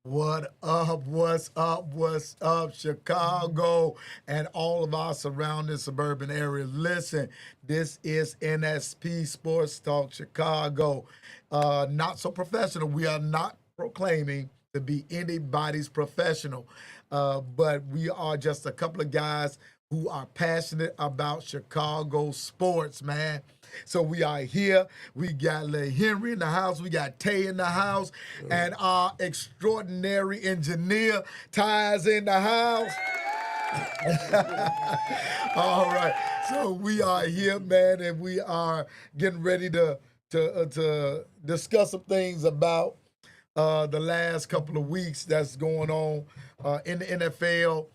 What up? What's up? What's up, Chicago and all of our surrounding suburban areas? Listen, this is NSP Sports Talk Chicago. Not so professional. We are not proclaiming to be anybody's professional, but we are just a couple of guys who are passionate about Chicago sports, man. So we are here. We got Le Henry in the house. We got Tay in the house. And our extraordinary engineer, Ty's in the house. All right. So we are here, man, and we are getting ready to discuss some things about the last couple of weeks that's going on in the NFL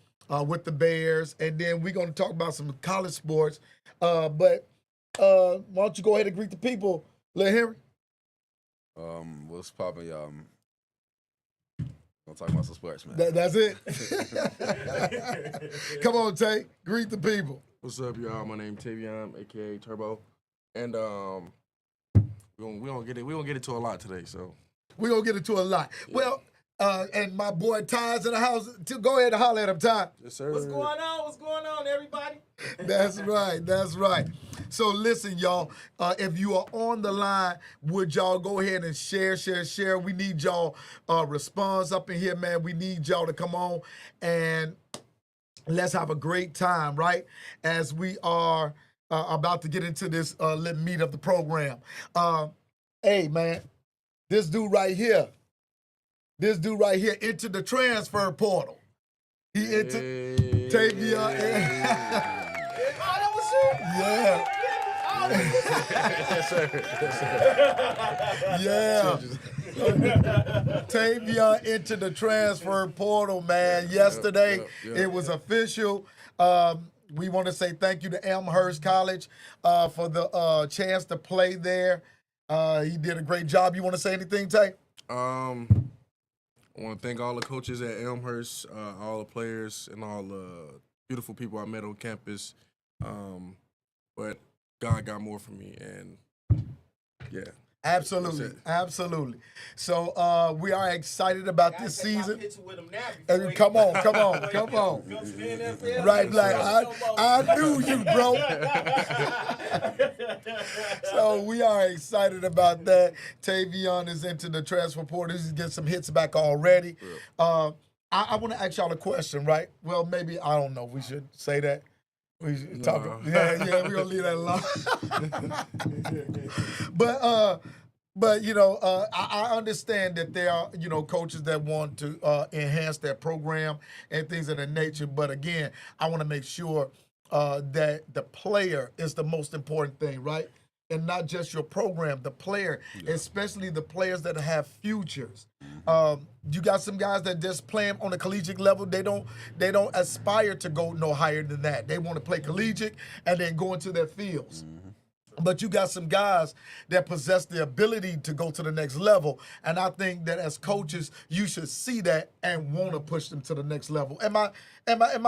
with the Bears, and then we're going to talk about some college sports. But why don't you go ahead and greet the people, Le Henry? What's poppin', y'all? Gonna talk about some sports, man. That's it. Come on, Tay. Greet the people. What's up, y'all? My name Tavion, aka Turbo, and we gonna get into a lot today. So We're going to get into a lot. Yeah. Well, and my boy Ty's in the house. Go ahead and holler at him, Ty. yes, sir. What's going on? What's going on, everybody? That's right. That's right. So listen, y'all, if you are on the line, would y'all go ahead and share? We need y'all response up in here, man. We need y'all to come on and let's have a great time, right? As we are about to get into this little meat of the program. Hey, man, this dude right here entered the transfer portal. He entered Tavion. Yeah. yes, sir. Yeah. Tavion entered the transfer portal, man. Yesterday, it was official. We want to say thank you to Elmhurst College for the chance to play there. He did a great job. You want to say anything, Tay? I want to thank all the coaches at Elmhurst, all the players, and all the beautiful people I met on campus. But God got more from me, and yeah. Absolutely. So we are excited about this season. With him now Come on. Right, like I knew you, bro. So we are excited about that. Tavion is into the transfer portal. He's getting some hits back already. I want to ask y'all a question, right? Well, maybe, I don't know. We should say that. We should talk. Yeah, we're going to leave that alone. But you know, I understand that there are, you know, coaches that want to enhance their program and things of that nature. But again, I want to make sure that the player is the most important thing, right? And not just your program, the player, especially the players that have futures. You got some guys that just play on a collegiate level. They don't aspire to go no higher than that. They want to play collegiate and then go into their fields. But you got some guys that possess the ability to go to the next level. And I think that as coaches, you should see that and want to push them to the next level. Am I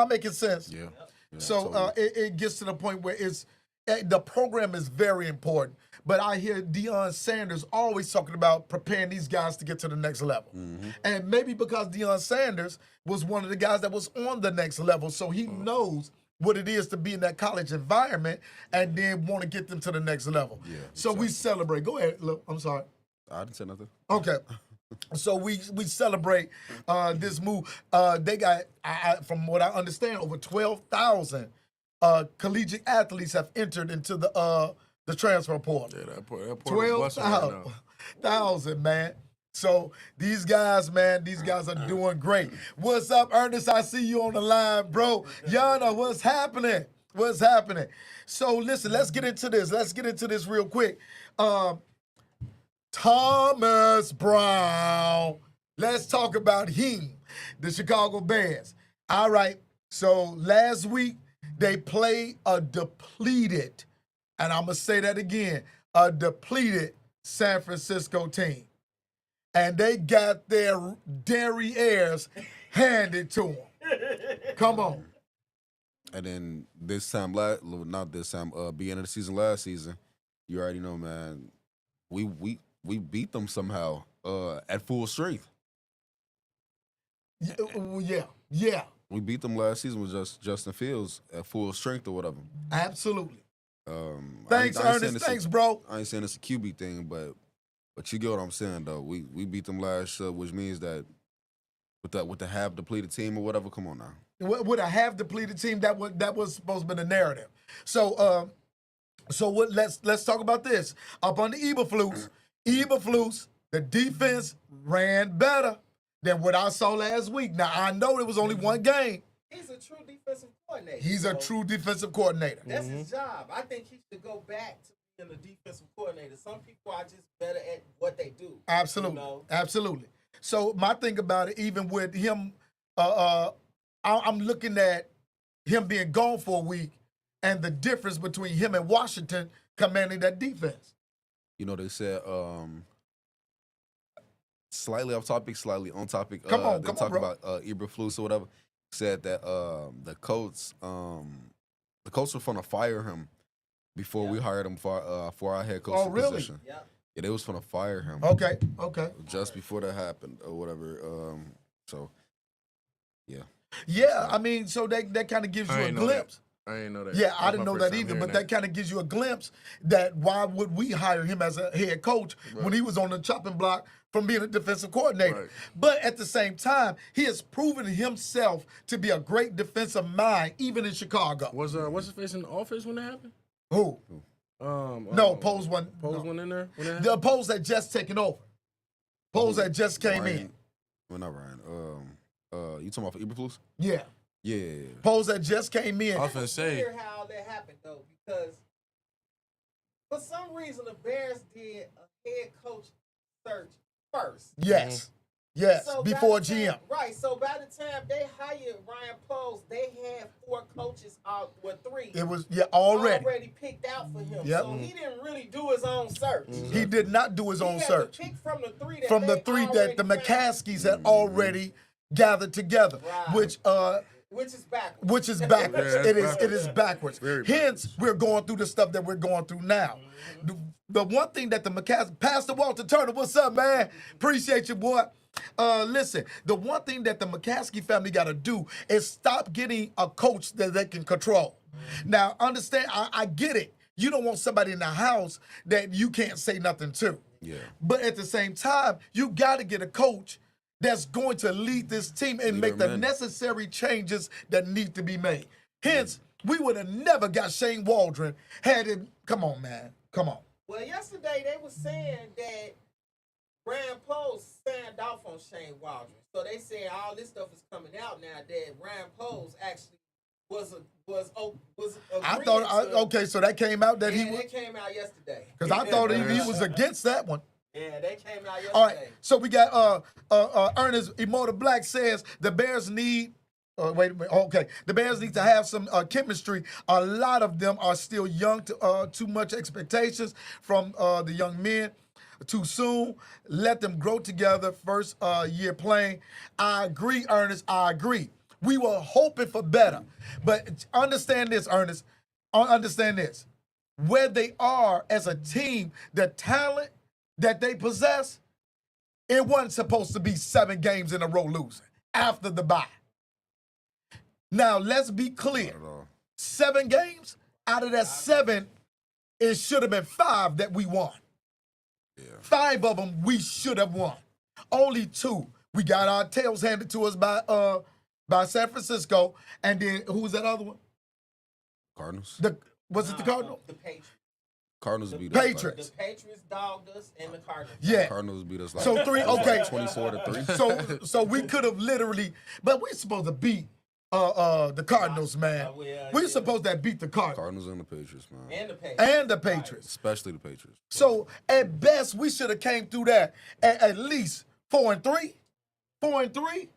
making sense? Yeah. So totally. it gets to the point where the program is very important. But I hear Deion Sanders always talking about preparing these guys to get to the next level. And maybe because Deion Sanders was one of the guys that was on the next level, so he knows what it is to be in that college environment and then want to get them to the next level. Yeah, so we celebrate. Go ahead, look, I'm sorry. I didn't say nothing. Okay. So we celebrate this move. They got, from what I understand, over 12,000 collegiate athletes have entered into the transfer portal. Yeah, that portal 12,000, man. So these guys, man, are doing great. What's up, Ernest? I see you on the line, bro. Yana, what's happening? So listen, let's get into this real quick. Thomas Brown. Let's talk about him, the Chicago Bears. All right. So last week they played a depleted, and I'm gonna say that again, a depleted San Francisco team. And they got their derrieres handed to them. Come on. And then this time, beginning of the season, last season, you already know, man, we beat them somehow at full strength. Yeah, We beat them last season with just Justin Fields at full strength or whatever. absolutely. I Thanks, ain't saying Ernest. it's Thanks, bro. I ain't saying it's a QB thing, but you get what I'm saying though. We beat them last year, which means that with the half depleted team or whatever. Come on now. With a half depleted team, that was supposed to be the narrative. So what? Let's talk about this. Up on the Eberflus, the defense ran better than what I saw last week. Now I know it was only one game. He's a true defensive coordinator. He's a so true defensive coordinator. That's his job. I think he should go back to being a defensive coordinator. Some people are just better at what they do. Absolutely, You know? absolutely. So my thing about it, even with him, I'm looking at him being gone for a week, and the difference between him and Washington commanding that defense. You know they said slightly off topic, slightly on topic. Come on, they come on, talk bro. about Eberflus or whatever. Said that the Colts were gonna fire him before we hired him for our head coach Oh, really? position. Yeah. Yeah, they was gonna fire him Okay. just before that happened or whatever. So yeah, Yeah, I mean, so that kind of gives you I a ain't know glimpse. I didn't know that. Yeah, I That's didn't my know first that time either, hearing but that kind of gives you a glimpse that why would we hire him as a head coach when he was on the chopping block from being a defensive coordinator? Right. But at the same time, he has proven himself to be a great defensive mind, even in Chicago. Was what's his face in the office when that happened? Who? No, Pose one. Pose no. went in there. When that The happened? Pose that just taken over. Pose that just came Ryan, in. Well, not Ryan. You talking about Eberflus? Yeah. Yeah. Pose that just came in. I was finna say. Weird how all that happened though, because for some reason the Bears did a head coach search first. Yes. Yes. So Before by the time- GM. Right. So by the time they hired Ryan Poles, they had 4 coaches out, well, 3 It was already. picked out for him. Yep. So he didn't really do his own search. He did not do his He own had search. to pick from the 3 that From the they 3 that already the found, McCaskies had already gathered together, Right. which which is backwards. which is backwards. Yeah, it's It is backwards. Very Hence, we're going through the stuff that we're going through now. The one thing that the McCaskies, Pastor Walter Turner, what's up, man? Appreciate you, boy. Listen, the one thing that the McCaskey family got to do is stop getting a coach that they can control. Now, understand, I get it. You don't want somebody in the house that you can't say nothing to. Yeah. But at the same time, you got to get a coach that's going to lead this team and make the man. necessary changes that need to be made. Hence, we would have never got Shane Waldron had it. Come on, man. Come on. Well, yesterday they were saying that Ryan Poles signed off on Shane Waldron. So they saying all this stuff is coming out now that Ryan Poles actually was I thought, okay, so that came out that yeah, he was, that came out yesterday. because I thought he was against that one. Yeah, they came out yesterday. All right, so we got Ernest Immortal Black says the Bears need. Wait a minute. Okay, the Bears need to have some chemistry. A lot of them are still young. Too much expectations from the young men. Too soon. Let them grow together. First year playing. I agree, Ernest. I agree. We were hoping for better, but understand this, Ernest. Understand this. Where they are as a team, the talent that they possess, it wasn't supposed to be 7 games in a row losing after the bye. Now, let's be clear. Not at all. 7 games, out of that 7, it should have been 5 that we won. Yeah. 5 of them we should have won. Only 2. We got our tails handed to us by San Francisco. And then, who was that other one? Cardinals. Was it the Cardinals? The Patriots. Cardinals beat us. Patriots. The Patriots dogged us and the Cardinals. Yeah. Cardinals beat us like So 3, okay. 24-3. So we could have literally, but we're supposed to beat the Cardinals, man. We're supposed to beat the Cardinals Cardinals and the Patriots, man. And the Patriots. and the Patriots. Especially the Patriots. So at best, we should have came through that at least 4-3, 4-3.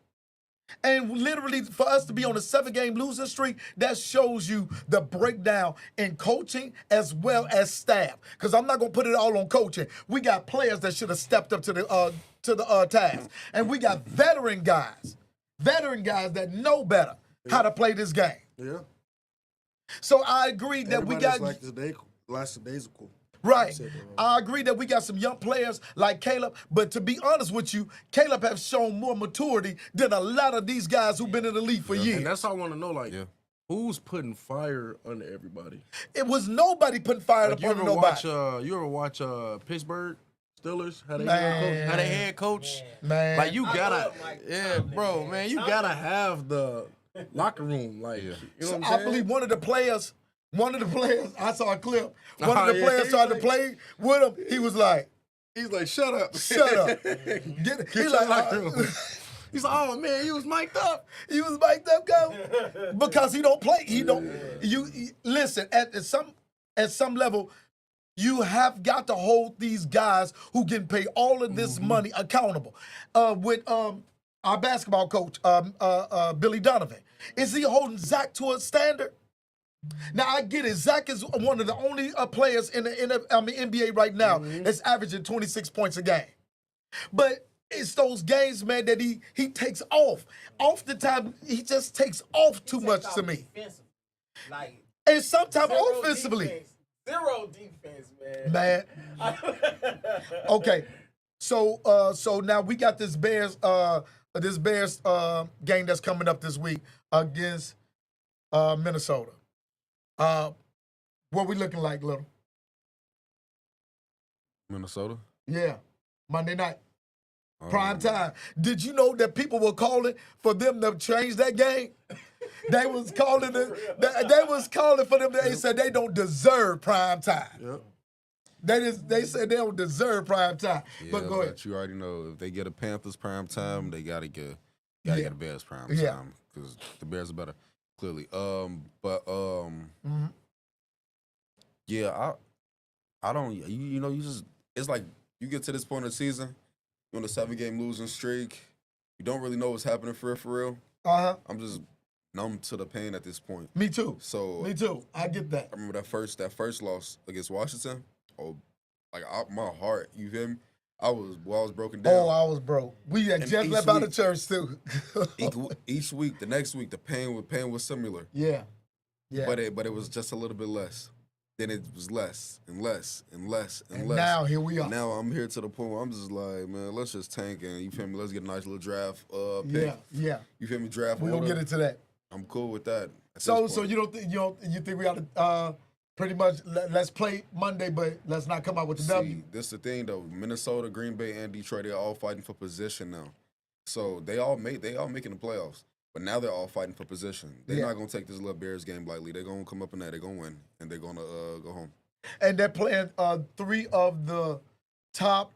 And literally, for us to be on a 7-game losing streak, that shows you the breakdown in coaching as well as staff. Because I'm not gonna put it all on coaching. We got players that should have stepped up to the task, and we got veteran guys that know better how to play this game. Yeah. So I agree that we Everybody's got. like lackadaisical. Right. said that wrong. I agree that we got some young players like Caleb, but to be honest with you, Caleb has shown more maturity than a lot of these guys who've been in the league for years. And that's all I want to know. Like, Yeah. who's putting fire under everybody? It was nobody putting fire Like, up you on ever nobody. watch Pittsburgh Steelers? How they Man. how they head coach? Man. Like you I gotta, love Mike yeah, Tomlin, bro, man. man, you gotta have the locker room, like, you know So what I'm I saying? believe one of the players, I saw a clip. One Oh, of the yeah. players He's tried to like- play with him. He was like, He's like, shut up, "Shut up." Get He your like, locker room. He's like, oh man, you was mic'd up. he was mic'd up, go, because he don't play. He don't. Listen at some level. You have got to hold these guys who can pay all of this money accountable. With our basketball coach, Billy Donovan, is he holding Zach to a standard? Now I get it. Zach is one of the only players in the NBA right now that's averaging 26 points a game. But it's those games, man, that he takes off. Off the time, he just takes off too much to me. Defensively. Like, And sometimes zero offensively, defense. Zero defense, man. man. Okay, so now we got this Bears game that's coming up this week against Minnesota. What we looking like, Little? Minnesota. Yeah, Monday night. Um, Prime time. Did you know that people were calling for them to change that game? They was calling it. They was calling for them. They said they don't deserve prime time. Yep. They said they don't deserve prime time. Yeah, but go ahead. but you already know if they get a Panthers prime time, they gotta get Yeah. a Bears prime Yeah. time because the Bears are better, clearly. Yeah, I don't. You know, you just it's like you get to this point of the season, you're on a 7-game losing streak. You don't really know what's happening for real. I'm just numb to the pain at this point. Me too. So Me too. I get that. I remember that first loss against Washington. Oh, like my heart, you feel me? I was broken down. Oh, I was broke. We had And just each left out of week- church too. each week, the next week, the pain was similar, Yeah. Yeah. but it was just a little bit less. Then it was less and less and less and, and less. now here we are. Now I'm here to the point where I'm just like, man, let's just tank and you feel me? Let's get a nice little draft pick. Yeah. Yeah. You feel me? Draft We're order. gonna get into that. I'm cool with that. at So this so point. you think we ought to pretty much let's play Monday, but let's not come out with the W. See, this is the thing though. Minnesota, Green Bay, and Detroit, they're all fighting for position now. So they all making the playoffs. But now they're all fighting for position. They're Yeah. not gonna take this little Bears game lightly. They're gonna come up in there, they're gonna win, and they're gonna go home. And they're playing 3 of the top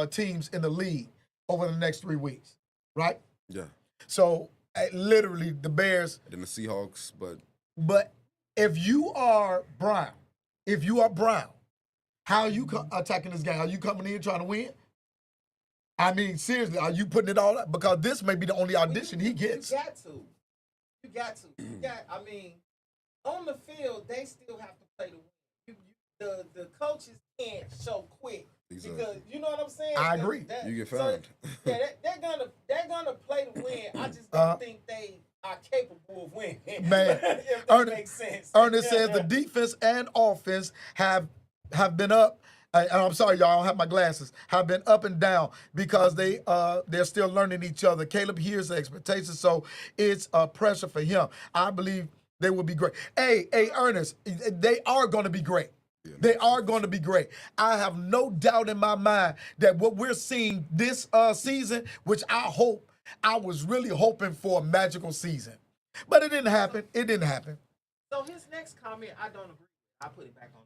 teams in the league over the next 3 weeks, right? Yeah. So literally the Bears. Then the Seahawks, But if you are Brown, how are you attacking this game? Are you coming in trying to win? I mean, seriously, are you putting it all up? Because this may be the only audition he gets. You got to. I mean, on the field, they still have to play the win. The coaches can't show quit. Exactly. Because you know what I'm saying? I agree. You get so, found. yeah, they're gonna play to win. I just don't think they are capable of winning. Man, if that makes sense. Ernest says the defense and offense have been up. And I'm sorry, y'all, I don't have my glasses. Have been up and down because they're still learning each other. Caleb hears the expectations, so it's pressure for him. I believe they will be great. Hey, Ernest, they are going to be great. They are going to be great. I have no doubt in my mind that what we're seeing this season, which I was really hoping for a magical season. But it didn't happen. So his next comment, I don't agree. I put it back on.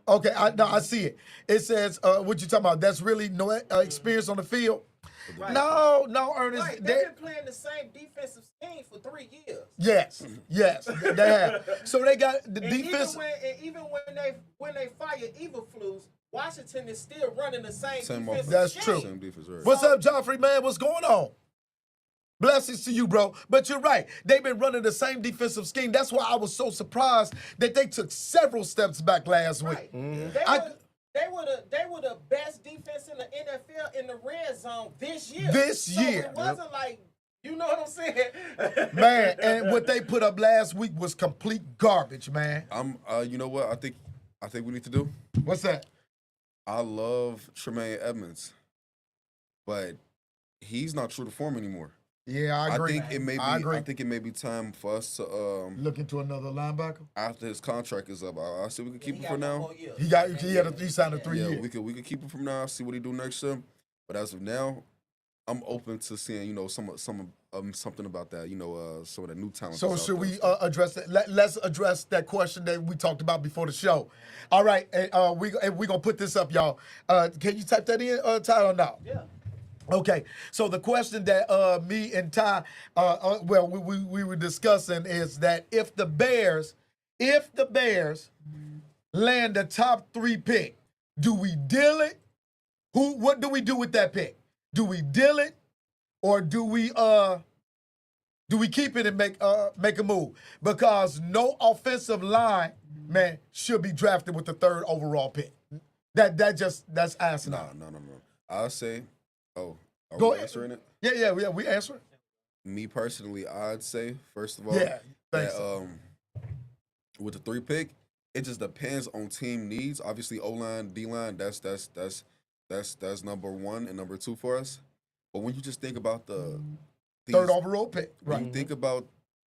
Okay, I see it. It says, what you talking about? That's really no experience on the field? Right. No, Ernest. Right, they've been playing the same defensive scheme for 3 years. Yes, they have. So they got the And defense. even when they fire Eberflus, Washington is still running the same Same defensive offense. That's scheme. true. Same defense, right? What's up, Joffrey, man? What's going on? Blessings to you, bro. But you're right. They've been running the same defensive scheme. That's why I was so surprised that they took several steps back last week. Right. They were the best defense in the NFL in the red zone this year. So it wasn't like, you know what I'm saying? Man, and what they put up last week was complete garbage, man. You know what I think we need to do? What's that? I love Tremaine Edmonds, but he's not true to form anymore. Yeah, I agree. think it may be. I agree. I think it may be time for us to Look into another linebacker. after his contract is up. I see we can keep He him for got one now. more year. He signed a 3 Yeah, year. we could keep him from now. See what he do next year. But as of now, I'm open to seeing something about that. Some of the new talent. So that's out should there. we address that? Let's address that question that we talked about before the show. All right, we gonna put this up, y'all. Can you type that in, Ty, or no? Yeah. Okay, so the question that me and Ty, we were discussing is that if the Bears land the top 3 pick, do we deal it? What do we do with that pick? Do we deal it, or do we keep it and make a move? Because no offensive line man should be drafted with the 3rd overall pick. That's asinine. No. I'll say. Oh, are Go we ahead. answering it? Yeah, we answer it. Me personally, I'd say first of all, Yeah, that, thanks. with the 3 pick, it just depends on team needs. Obviously, O line, D line, that's number 1 and number 2 for us. But when you just think about the 3rd overall pick, when right? you think about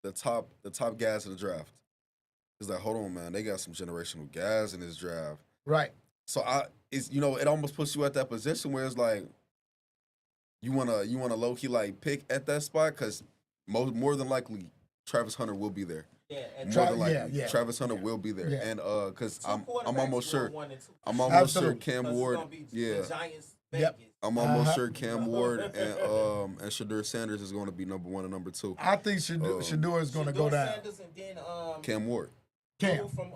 the top guys in the draft, it's like, hold on, man, they got some generational guys in this draft. Right. So it almost puts you at that position where it's like you wanna low key like pick at that spot because more than likely Travis Hunter will be there. Yeah, and More than likely, yeah. Travis Hunter will be there, Yeah. and because two I'm quarterbacks almost sure going 1 and 2. I'm almost sure Absolutely. Cam 'Cause it's Ward, gonna be yeah, the Giants, Yep. Vegas. I'm almost Uh-huh. sure Cam Ward and Shadur Sanders is going to be number 1 and number 2. I think Shador is going to go Shedeur down. Sanders and then Cam Ward, Cam. from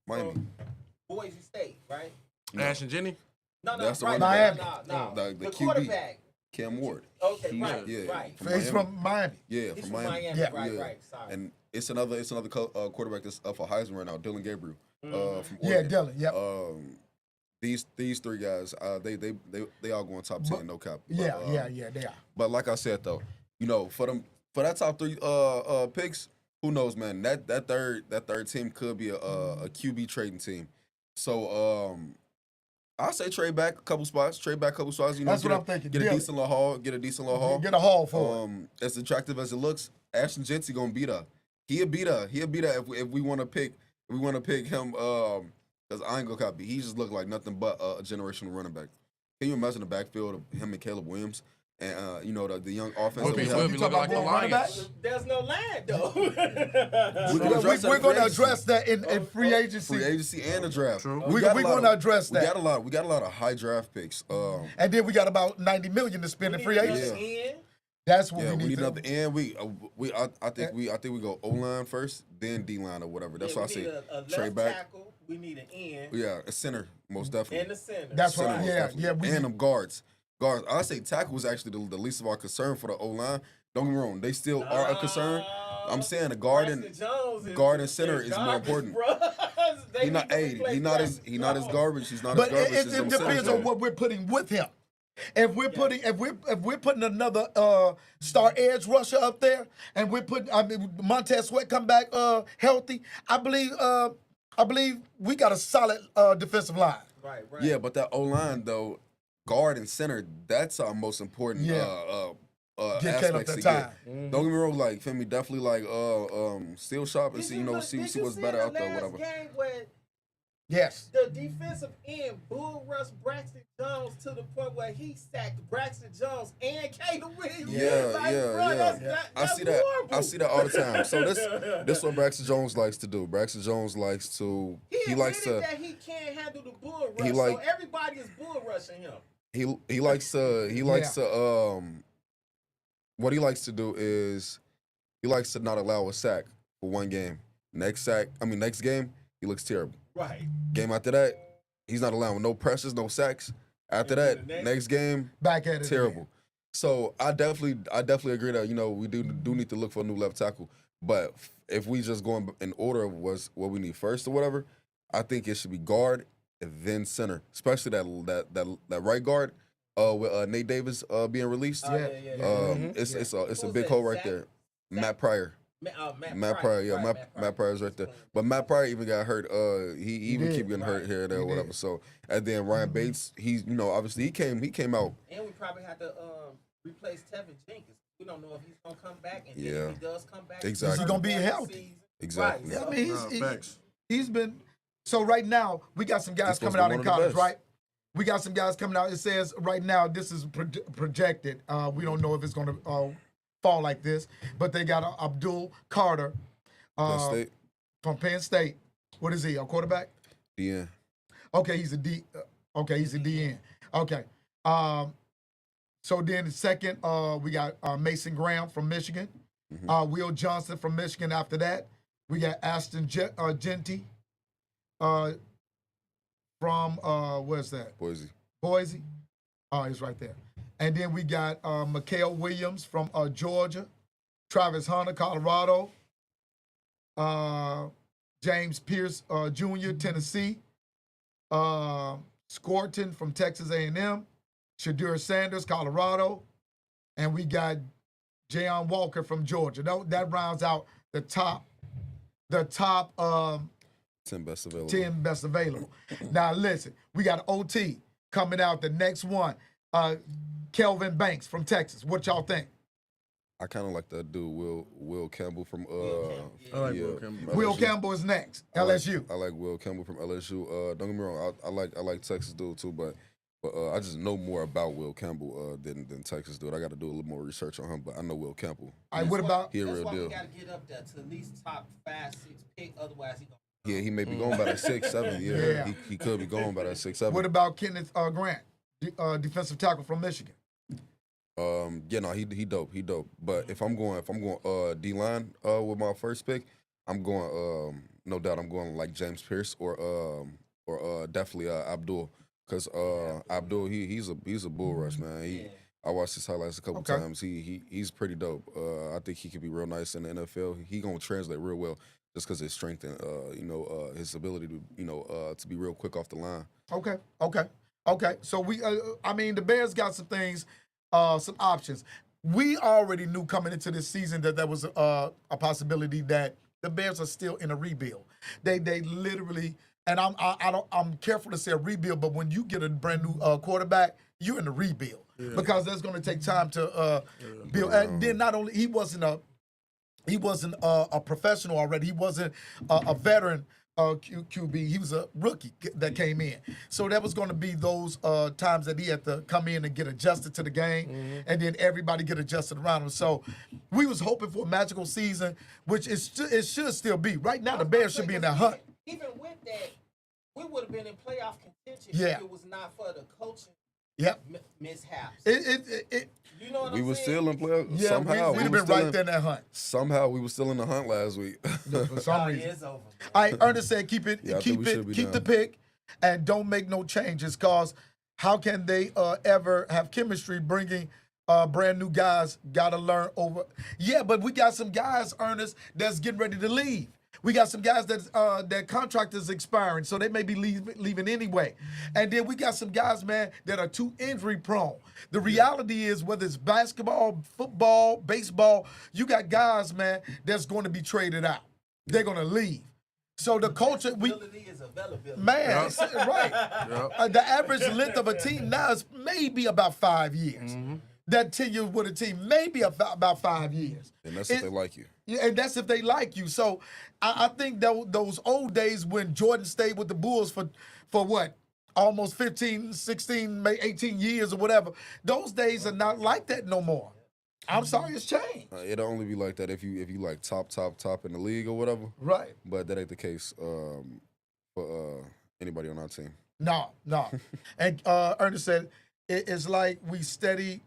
Miami. from Boise State, right? No. Ash and Jenny. No, That's the right, running back. no. The The QB. quarterback. Cam Ward. Okay, He's- right, yeah, right. from He's Miami. from Miami. Yeah, He's from from Miami. Miami, Yeah. right, Yeah. right. Sorry. And it's another quarterback that's up for Heisman right now, Dylan Gabriel, from Yeah, Oregon. Dylan. Yep. These 3 guys, they all going top 10, no cap. But, yeah, they are. But like I said though, for that top 3 picks, who knows, man? That third team could be a QB trading team. So I say trade back a couple spots. That's what I'm thinking. Get a Deal. decent little haul. Get a decent little haul. Get a haul for it. As attractive as it looks, Ashton Jency gonna beat her. He'll beat her if we want to pick. If we want to pick him, because I ain't gonna copy. He just looked like nothing but a generational running back. Can you imagine the backfield of him and Caleb Williams and the young offense that we We'll have? be You looking talking like the about running back? Lions. There's no line though. We're going to address that in free agency. Free agency and the draft. True. We're got a lot going to of- address We got that. a lot of high draft picks. And then we got about $90 million to spend in free agency. That's what Yeah, we need to another end. I think we go O line first, then D line or whatever. That's why I say a left trade back. tackle. We need an end Yeah, a center most definitely. and the center. That's Center right. most Yeah, definitely. yeah. We and need, them guards. I say tackle was actually the least of our concern for the O line. Don't get me wrong, they still are a concern. I'm saying the guard and center is more important. He not as garbage. He's not but as garbage it as them depends centers on are. what we're putting with him. If we're putting another star edge rusher up there, and we're putting Montez Sweat come back healthy, I believe we got a solid defensive line. Right. Yeah, but that O line though, guard and center, that's our most important Get Caleb aspects that to time. get. Don't get me wrong, like Femi, definitely like steel shop and see what's better out there, whatever. Game where Yes. the defensive end bull rushed Braxton Jones to the point where he sacked Braxton Jones and Caleb Williams. Yeah. I That's see that. horrible. I see that all the time. So this what Braxton Jones likes to do. Braxton Jones likes to He likes admitted to that he can't handle the bull rush, He so everybody is bull rushing him. he likes to what he likes to do is he likes to not allow a sack for one game. Next game, he looks terrible. Right. Game after that, he's not allowing no pressures, no sacks. After And that, then the next game, Back at it. terrible. So I definitely agree that we do need to look for a new left tackle. But if we just going in order of what we need first or whatever, I think it should be guard and then center, especially that right guard with Nate Davis being released. Yeah. It's a big that, hole right Zach? there. Matt Pryor. Matt Pryor, yeah, Matt Pryor's right there. But Matt Pryor even got hurt. He even keep getting hurt here and there or whatever. So and then Ryan Bates, he's obviously he came out. And we probably have to replace Tevin Jenkins. We don't know if he's gonna come back, and Yeah. if he does come back, Exactly. Is he gonna be healthy? Exactly. Yeah, I mean, Facts. he's been. So right now we got some guys coming out in college, right? We got some guys coming out. It says right now this is projected. We don't know if it's gonna fall like this, but they got Abdul Carter from Penn State. What is he? A quarterback? DN. Okay, he's a D. Okay, he's a DN. Okay. So then the second, we got Mason Graham from Michigan. Will Johnson from Michigan after that. We got Ashton Genty from, where's that? Boise. Boise. Oh, he's right there. And then we got Mikael Williams from Georgia. Travis Hunter, Colorado. James Pierce Jr., Tennessee. Scorton from Texas A&M. Shadur Sanders, Colorado. And we got Jayon Walker from Georgia. That rounds out the top 10 best available. 10 best available. Now listen, we got OT coming out the next one. Kelvin Banks from Texas. What y'all think? I kind of like that dude, Will Campbell from I like Will Campbell. Will Campbell is next. LSU. I like Will Campbell from LSU. Don't get me wrong, I like Texas dude too, but I just know more about Will Campbell than Texas dude. I got to do a little more research on him, but I know Will Campbell. All right, what about? He a That's real why deal. we gotta get up there to at least top 5, 6 pick. Otherwise, he gonna. Yeah, he may be going by that 6, 7. Yeah. He could be going by that 6, 7. What about Kenneth Grant, defensive tackle from Michigan? Yeah, no, he dope. He dope. But if I'm going D line with my first pick, I'm going no doubt I'm going like James Pierce or definitely Abdul, because Abdul he's a bull rush, man. I watched his highlights a couple times. He's pretty dope. I think he could be real nice in the NFL. He gonna translate real well just because his strength and his ability to to be real quick off the line. Okay. So we the Bears got some things. Some options. We already knew coming into this season that there was a possibility that the Bears are still in a rebuild. They literally, and I'm careful to say a rebuild, but when you get a brand new quarterback, you're in a rebuild because that's going to take time to build. And then not only he wasn't a professional already. He wasn't a veteran. QB, he was a rookie that came in. So that was going to be those times that he had to come in and get adjusted to the game, and then everybody get adjusted around him. So we was hoping for a magical season, which it should still be. Right now, the Bears should be in that hunt. Even with that, we would have been in playoff contention Yeah. if it was not for the coaching mishaps. You know what We I'm were saying? still in playoffs. Yeah, Somehow we'd have were been still right in- there in that hunt Somehow we were still in the hunt last week. for some reason. It's over. All right, Ernest said keep it, Yeah, I think we should be keep the down. pick, and don't make no changes. Cause how can they ever have chemistry bringing brand new guys? Got to learn over. Yeah, but we got some guys, Ernest, that's getting ready to leave. We got some guys that their contract is expiring, so they may be leaving anyway. And then we got some guys, man, that are too injury prone. The reality is, whether it's basketball, football, baseball, you got guys, man, that's going to be traded out. They're going to leave. So the culture, Availability is availability. man, right. The average length of a team now is maybe about 5 years. That tenure with a team maybe about 5 years. And that's if they like you. Yeah, and that's if they like you. So I think those old days when Jordan stayed with the Bulls for what? Almost 15, 16, maybe 18 years or whatever. Those days are not like that no more. I'm sorry, it's changed. It'll only be like that if you like top in the league or whatever. Right. But that ain't the case for anybody on our team. No. And Ernest said, it's like we steady.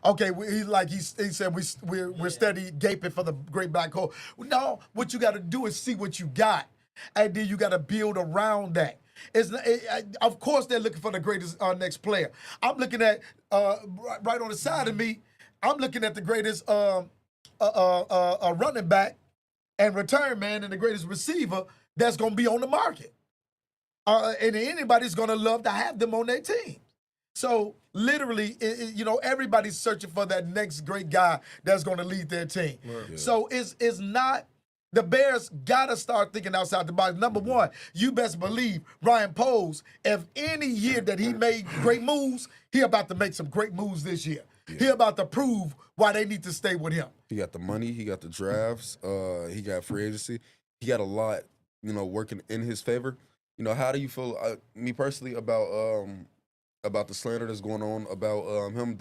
Okay, he said we're steady gaping for the great black hole. No, what you got to do is see what you got, and then you got to build around that. Of course, they're looking for the greatest next player. I'm looking at right on the side of me. I'm looking at the greatest running back and return man and the greatest receiver that's going to be on the market. And anybody's going to love to have them on their team. So literally, everybody's searching for that next great guy that's going to lead their team. Right. Yeah. So it's not. The Bears gotta start thinking outside the box. Number one, you best believe Ryan Poles, if any year that he made great moves, he about to make some great moves this year. Yeah. He about to prove why they need to stay with him. He got the money. He got the drafts. He got free agency. He got a lot, working in his favor. How do you feel, me personally, about the slander that's going on about him?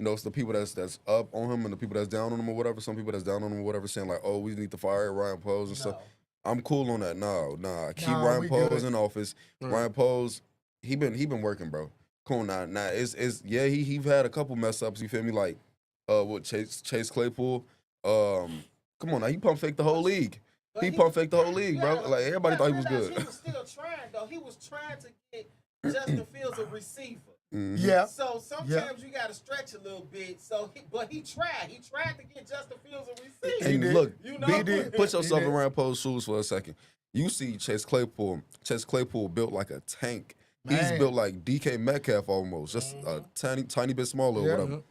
It's the people that's up on him and the people that's down on him or whatever. Some people that's down on him or whatever saying like, oh, we need to fire Ryan Poles and stuff. I'm cool on that. Nah. Keep Ryan Poles in office. Right. Ryan Poles, he been working, bro. Cool now. He's had a couple mess ups. You feel me? Like with Chase Claypool. Come on now, he pump fake the whole league. He pump fake the whole league, bro. Like everybody thought he was good. He was still trying though. He was trying to get Justin Fields a receiver. Mhm. Yeah. So sometimes you got to stretch a little bit. But he tried. He tried to get Justin Fields a receiver. He And did. look, You know? put yourself He in did. Ryan Poles' shoes for a second. You see Chase Claypool. Chase Claypool built like a tank. He's Man. built like DK Metcalf almost, just a tiny bit smaller or Yeah. whatever.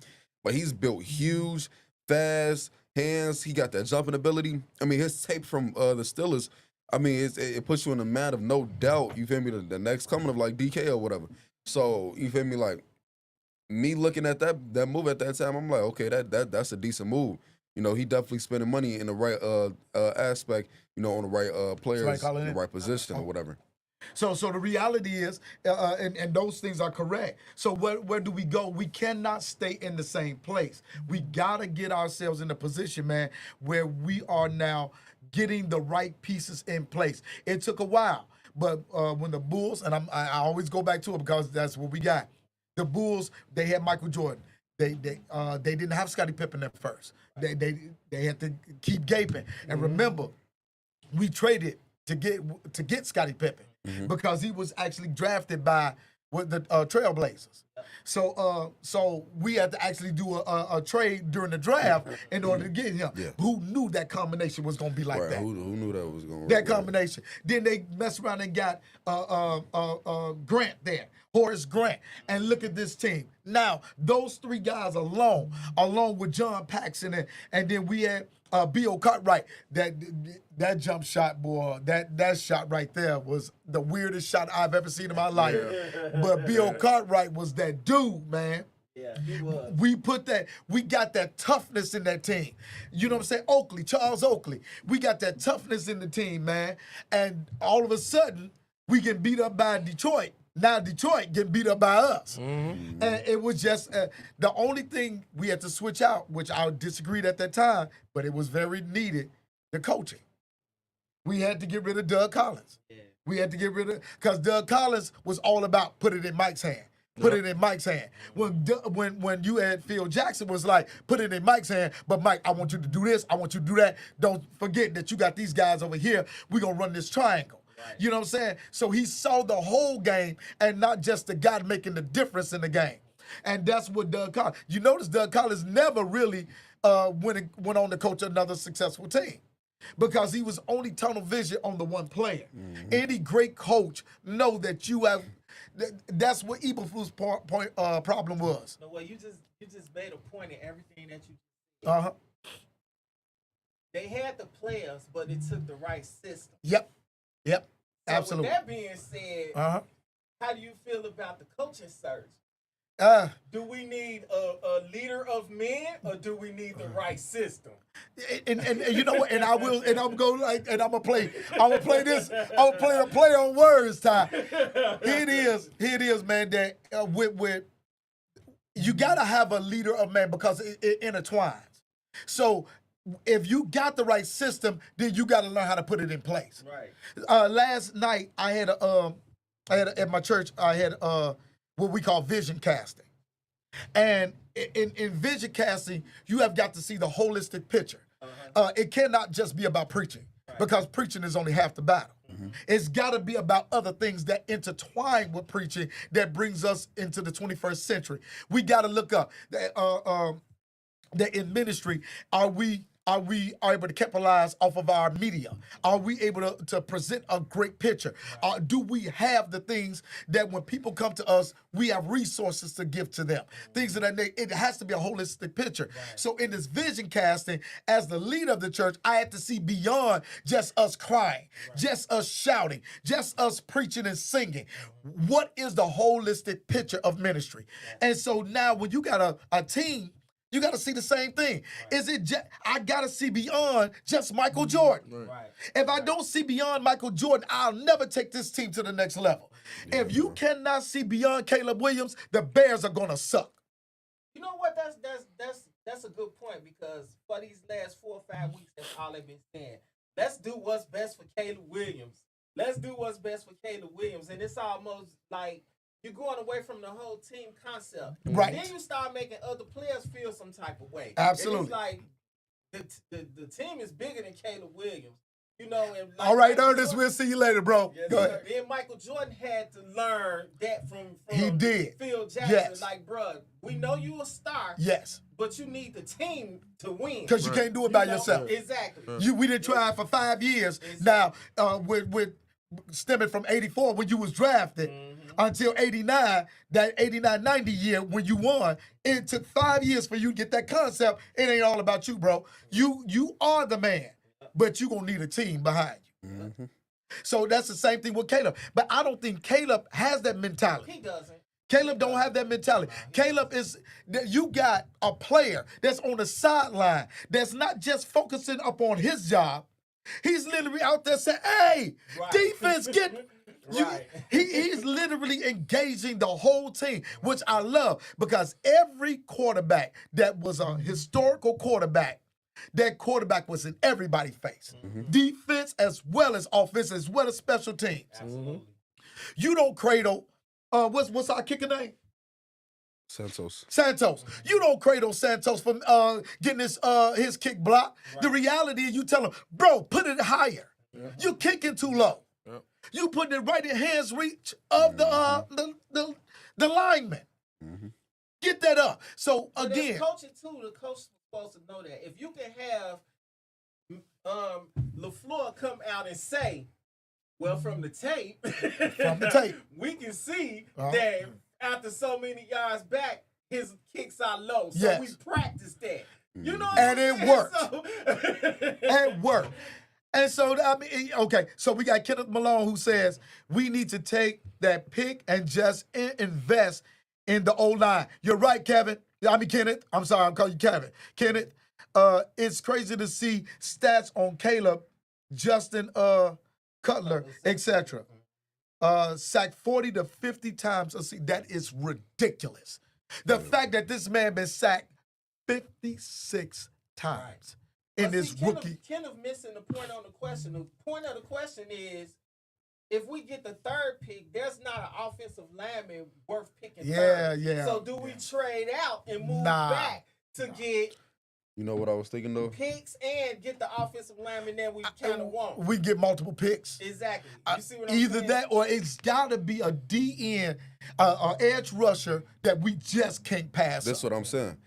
But he's built huge, fast hands. He got that jumping ability. I mean, his tape from the Steelers. I mean, it puts you in a man of no doubt. You feel me? The next coming of like DK or whatever. So you feel me? Like me looking at that move at that time, I'm like, okay, that's a decent move. He definitely spending money in the right aspect. On the right players, calling in the it. right position or whatever. So the reality is, and those things are correct. So where do we go? We cannot stay in the same place. We gotta get ourselves in a position, man, where we are now getting the right pieces in place. It took a while, but when the Bulls, and I always go back to it because that's what we got. The Bulls, they had Michael Jordan. They didn't have Scottie Pippen at first. They had to keep gaping. And remember, we traded to get Scottie Pippen because he was actually drafted by the Trailblazers. So we had to actually do a trade during the draft in order to get him. Yeah. Who knew that combination was going to be like Right? that? Who knew that was going? That combination. Then they messed around and got Grant there, Horace Grant, and look at this team. Now those three guys along with John Paxson, and then we had B.O. Cartwright. That jump shot, boy, that shot right there was the weirdest shot I've ever seen in my life. But B.O. Cartwright was that dude, man. Yeah, he was. We got that toughness in that team. You know what I'm saying? Charles Oakley. We got that toughness in the team, man. And all of a sudden, we get beat up by Detroit. Now Detroit getting beat up by us. And it was just the only thing we had to switch out, which I disagreed at that time, but it was very needed, the coaching. We had to get rid of Doug Collins. Yeah. We had to get rid of, because Doug Collins was all about put it in Mike's hand. Put it in Mike's hand. When you had Phil Jackson was like, put it in Mike's hand, but Mike, I want you to do this, I want you to do that. Don't forget that you got these guys over here. We're going to run this triangle. Right. You know what I'm saying? So he saw the whole game and not just the guy making the difference in the game. And that's what Doug Collins. You notice Doug Collins never really went on to coach another successful team, because he was only tunnel vision on the one player. Any great coach know that you have. That's what Eberflus' problem was. No way, you just made a point in everything that you. They had the players, but it took the right system. Yep. So Absolutely. With that being said, how do you feel about the coaching search? Do we need a leader of men, or do we need the right system? And you know what? And I will, and I'm going like, and I'm gonna play this. I'm gonna play a play on words, Ty. Here it is, man. That with you gotta have a leader of man, because it intertwines. So if you got the right system, then you gotta learn how to put it in place. Right. Last night I had at my church I had what we call vision casting. And in vision casting, you have got to see the holistic picture. It cannot just be about preaching, because preaching is only half the battle. It's got to be about other things that intertwine with preaching that brings us into the 21st century. We got to look up that in ministry, are we Are we able to capitalize off of our media? Are we able to present a great picture? Do we have the things that when people come to us, we have resources to give to them? Things that it has to be a holistic picture. So in this vision casting, as the leader of the church, I had to see beyond just us crying, just us shouting, just us preaching and singing. What is the holistic picture of ministry? And so now when you got a team, you got to see the same thing. Is it I got to see beyond just Michael Jordan. Right. If I don't see beyond Michael Jordan, I'll never take this team to the next level. If you cannot see beyond Caleb Williams, the Bears are going to suck. You know what? That's a good point, because for these last 4 or 5 weeks, that's all they've been saying. Let's do what's best for Caleb Williams. Let's do what's best for Caleb Williams. And it's almost like you're going away from the whole team concept. Right. Then you start making other players feel some type of way. Absolutely. And it's like the team is bigger than Caleb Williams. You know, and like All right, Michael Ernest, Jordan- we'll see you later, bro. Yes, Go sir. ahead. And Michael Jordan had to learn that from He did. Phil Jackson. Yes. Like, bruh, we know you a star, Yes, but you need the team to win. because you can't do it by yourself. Exactly. We didn't try for 5 years. Exactly. Now, with stemming from 84 when you was drafted until 89, that 89-90 year when you won, it took 5 years for you to get that concept. It ain't all about you, bro. You are the man, but you going to need a team behind you. So that's the same thing with Caleb. But I don't think Caleb has that mentality. He doesn't. Caleb don't have that mentality. Caleb you got a player that's on the sideline that's not just focusing upon his job. He's literally out there saying, hey, Right. defense, get you. Right. He's literally engaging the whole team, which I love, because every quarterback that was a historical quarterback, that quarterback was in everybody's face. Defense as well as offense, as well as special teams. Absolutely. You don't cradle, what's our kicker name? Santos. Santos. You don't cradle Santos from getting his kick blocked. The reality is you tell him, bro, put it higher. You kicking too low. You putting it right in hands reach of the lineman. Get that up. So But again, as coaching too, the coach is supposed to know that. If you can have LaFleur come out and say, well, from the tape, we can see that after so many yards back, his kicks are low. So Yes. we practiced that. You know what And I'm it saying? worked. So- it worked. And so, I mean, okay, so we got Kenneth Malone who says we need to take that pick and just invest in the O-line. You're right, Kevin. I mean, Kenneth. I'm sorry, I'm calling you Kevin. Kenneth, it's crazy to see stats on Caleb, Justin Cutler, etc. Sacked 40 to 50 times a season. That is ridiculous. The fact that this man been sacked 56 times in But this see, rookie. Kenneth missing the point on the question. The point of the question is, if we get the third pick, there's not an offensive lineman worth picking third. Yeah. So do we trade out and move Nah. back to get You know what I was thinking though? picks and get the offensive lineman that we kind of want? We get multiple picks. Exactly. You see what I'm Either saying? that or it's got to be a DN, an edge rusher that we just can't pass. That's up. what I'm saying.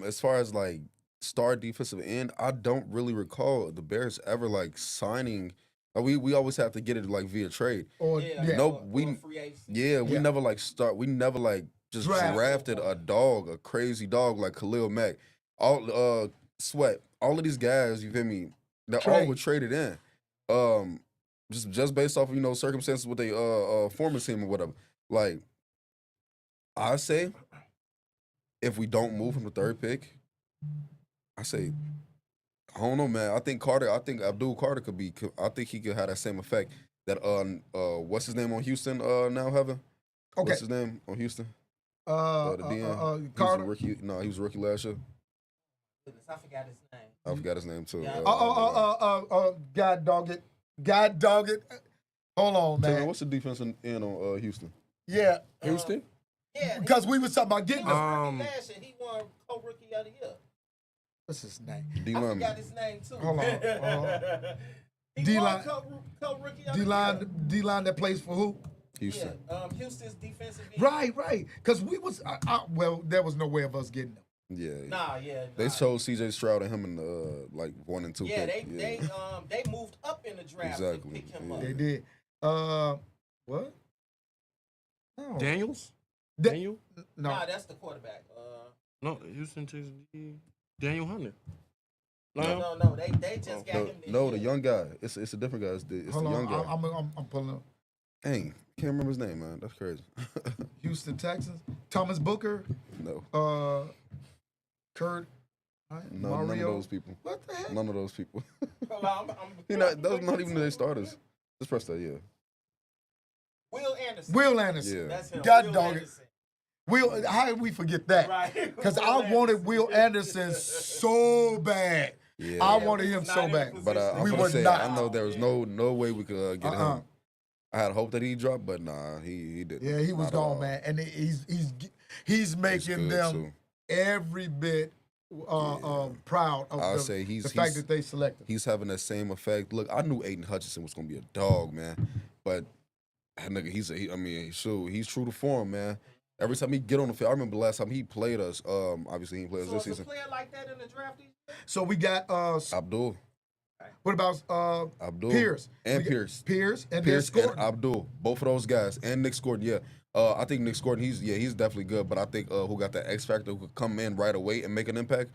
As far as like star defensive end, I don't really recall the Bears ever like signing. We always have to get it like via trade. Or, Yeah, yeah. No, or we- free agency. Yeah, we Yeah. never like start. We never like just Draft. drafted a dog, a crazy dog like Khalil Mack, all Sweat, all of these guys. You feel me? They all Trade. were traded in, just based off of circumstances with a former team or whatever. Like I say, if we don't move from the third pick, I say, I don't know, man. I think Abdul Carter could be. I think he could have that same effect that what's his name on Houston now having. Okay. What's his name on Houston? The DN. He was a Carter. rookie. No, he was a rookie last year. Goodness, I forgot his name. I forgot his name too. Yeah. God dog it. God dog it. Hold on, Taylor, man. what's the defense in on Houston? Yeah, Houston? Yeah, because we was talking about he getting was him. rookie last year. He won co-rookie of the year. What's his name? D I lineman. forgot his name too. Hold on. He D-line- won co-rookie of the year. D-line that plays for who? Houston. Yeah, Houston's defensive end. Right. Because we was, well, there was no way of us getting him. Yeah. Nah. They chose C.J. Stroud and him in the like 1 and 2 Yeah, pick. they moved up in the draft Exactly, to pick him yeah. up. They did. What? No. Daniels? Da- Daniel? No. Nah, that's the quarterback. No, Houston Texans. Daniel Hunter. No. They just got him this No, year. the young guy. It's a different guy. It's the Hold young on. guy. I'm pulling up. Dang, can't remember his name, man. That's crazy. Houston Texans. Thomas Booker. No, Kurt. none of Mario. those people. What the heck? None of those people. Hold on, Those not even their starters. Just press that, yeah. Will Anderson. Will Anderson. Yeah. That's him. God Will dog it. Anderson. Will, how did we forget that? Right. Because Will I wanted Anderson. Will Anderson so bad. Yeah. I Yeah, wanted we him was so not in bad. position. But I'm We gonna were say, not. I know there was no way we could get Uh-uh. him. I had hope that he dropped, but nah, he didn't. Yeah, he was Not at gone, all. man, and he's He's making good, them too. every bit proud of I'll the, say the fact that they selected. He's having that same effect. Look, I knew Aiden Hutchinson was gonna be a dog, man, but that nigga, he's true to form, man. Every time he get on the field, I remember the last time he played us. Obviously he didn't play us So this is a season. player like that in the draft? So we got Abdul, what about Abdul, Pierce and We got Pierce, Pierce and Pierce then and Scourton. Abdul, both of those guys, and Nick Scourton. Yeah, I think Nick Scourton. He's definitely good, but I think who got that X factor, who could come in right away and make an impact.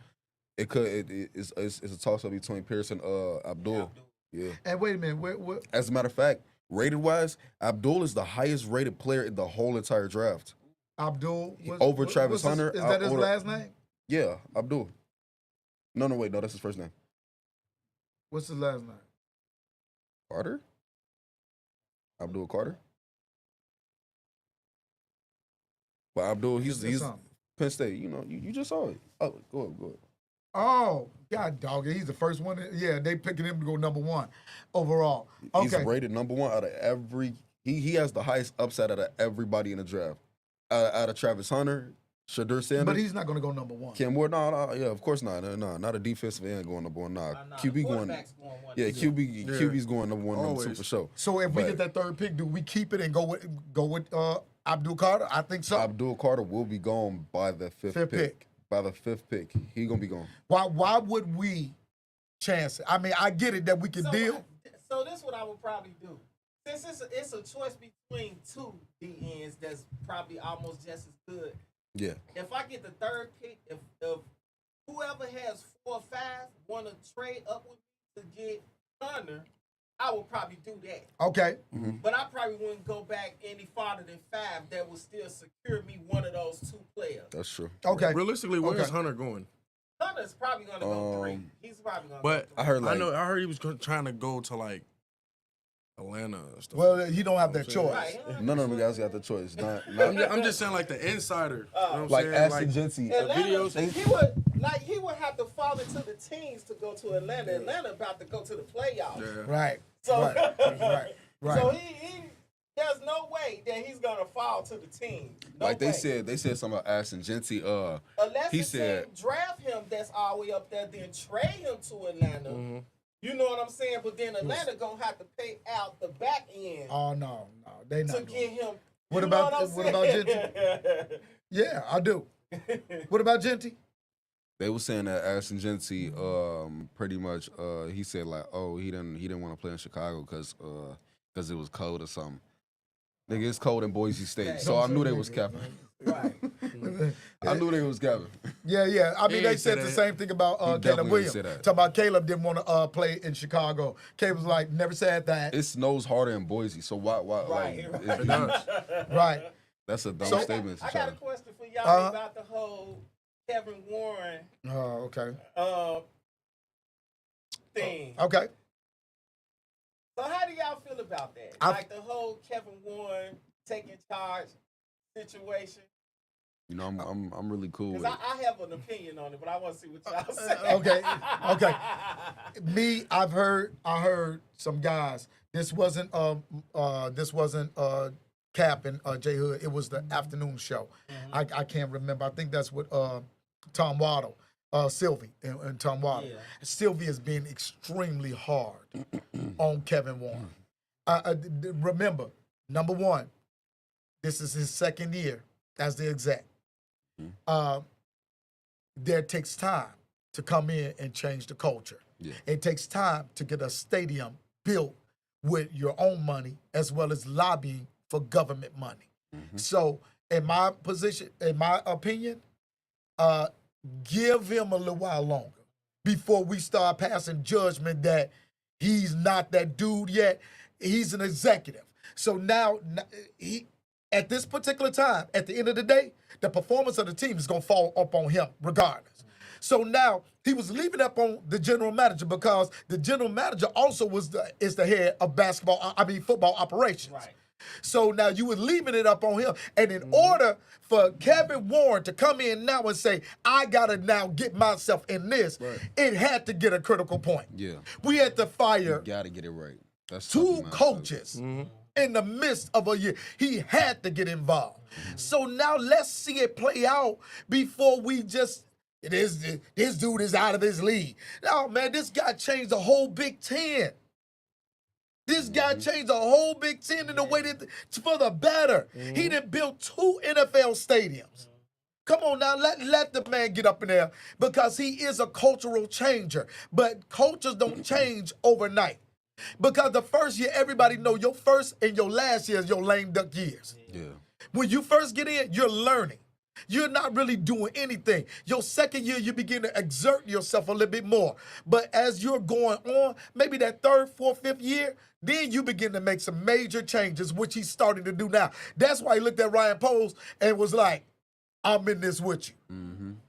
It's a toss up between Pierce and Abdul. Yeah. And wait a minute, what? As a matter of fact, rated wise, Abdul is the highest rated player in the whole entire draft. Abdul Over Travis Hunter, Is that his over- last name? Yeah, Abdul. No, wait, no, that's his first name. What's his last name? Carter? Abdul Carter? But Abdul, he's something. Penn State. You know, you just saw it. Oh, go ahead. Oh, God dog it. He's the first one. Yeah, they picking him to go number 1 overall. He's Okay. rated number 1 out of every. He has the highest upside out of everybody in the draft. Out of Travis Hunter, Shadur Sanders, But he's not going to go number 1. Cam Ward. No, yeah, of course not. No, not a defensive end going number 1. Nah, QB going. one. Yeah, QB's going number 1, number 2 Always. for sure. So if we But- get that third pick, do we keep it and go with Abdul Carter? I think so. Abdul Carter will be gone by the fifth Fifth pick. By the 5th pick, he gonna be gone. Why would we chance it? I mean, I get it that we can deal. So this is what I would probably do. Since it's a choice between two DNs that's probably almost just as good. Yeah, If I get the third pick, if whoever has 4 or 5 want to trade up with me to get Hunter, I would probably do that. Okay. But I probably wouldn't go back any farther than 5. That would still secure me one of those 2 players. that's true. Okay. Realistically, where's Okay. Hunter going? Hunter's probably gonna go 3. He's probably gonna But go 3. I heard I heard he was trying to go to like Atlanta and stuff. Well, you don't have that choice. Right. None of them guys got the choice. I'm just saying like the insider. You know what like I'm saying? Ashton Jency. Atlanta, videos- he would have to fall into the teams to go to Atlanta. Atlanta about to go to the playoffs. Yeah. Right. So, Right. so he there's no way that he's gonna fall to the team. No Like way. they said something about Ashton Jency. Unless he the said- team draft him, that's all the way up there, then trade him to Atlanta. Mm-hmm. You know what I'm saying? But then Atlanta gonna have to pay out the back end Oh no, they not. to doing get it. him. What You know about- I'm what about saying? Yeah, I do. What about Genty? They were saying that Ashton Jency, pretty much, he said like, oh, he didn't want to play in Chicago because it was cold or something. Nigga, it's cold in Boise State, so I knew they was capping. Right. I knew they was capping. Yeah. I mean, He they ain't said say the that. same thing about He Caleb definitely Williams. didn't say that. Talking about Caleb didn't want to play in Chicago. Caleb was like, never said that. It snows harder in Boise, so why Right. like, It does. Right. that's a dumb So- statement to I try got a to. question for y'all Uh-huh. about the whole Kevin Warren Oh, okay. thing. Okay. So how do y'all feel about that? I- Like the whole Kevin Warren taking charge situation? You know, I'm really cool with Because it. I have an opinion on it, but I want to see what y'all say. Okay. I heard some guys. This wasn't Cap and J Hood. It was the afternoon show. I can't remember. I think that's what Tom Waddle, Sylvie and Tom Waddle. Yeah. Sylvie has been extremely hard on Kevin Warren. Remember, number one, this is his second year as the exec. That takes time to come in and change the culture. Yeah. It takes time to get a stadium built with your own money as well as lobbying for government money. So in my position, in my opinion, give him a little while longer before we start passing judgment that he's not that dude yet. He's an executive. So now he, at this particular time, at the end of the day, the performance of the team is going to fall up on him regardless. So now he was leaving up on the general manager because the general manager also is the head of football operations. Right. So now you were leaving it up on him. And in order for Kevin Warren to come in now and say, I got to now get myself in this, it had to get a critical point. Yeah. We had to fire Got to get it right. That's two tough, man. coaches in the midst of a year. He had to get involved. So now let's see it play out before we just, this dude is out of his league. No, man, this guy changed the whole Big Ten. This guy changed the whole Big Ten in a way that for the better. He done built 2 NFL stadiums. Come on now, let the man get up in there because he is a cultural changer. But cultures don't change overnight. Because the first year, everybody know your first and your last year is your lame duck years. Yeah. When you first get in, you're learning. You're not really doing anything. Your second year, you begin to exert yourself a little bit more. But as you're going on, maybe that third, fourth, fifth year, then you begin to make some major changes, which he's starting to do now. That's why he looked at Ryan Poles and was like, I'm in this with you.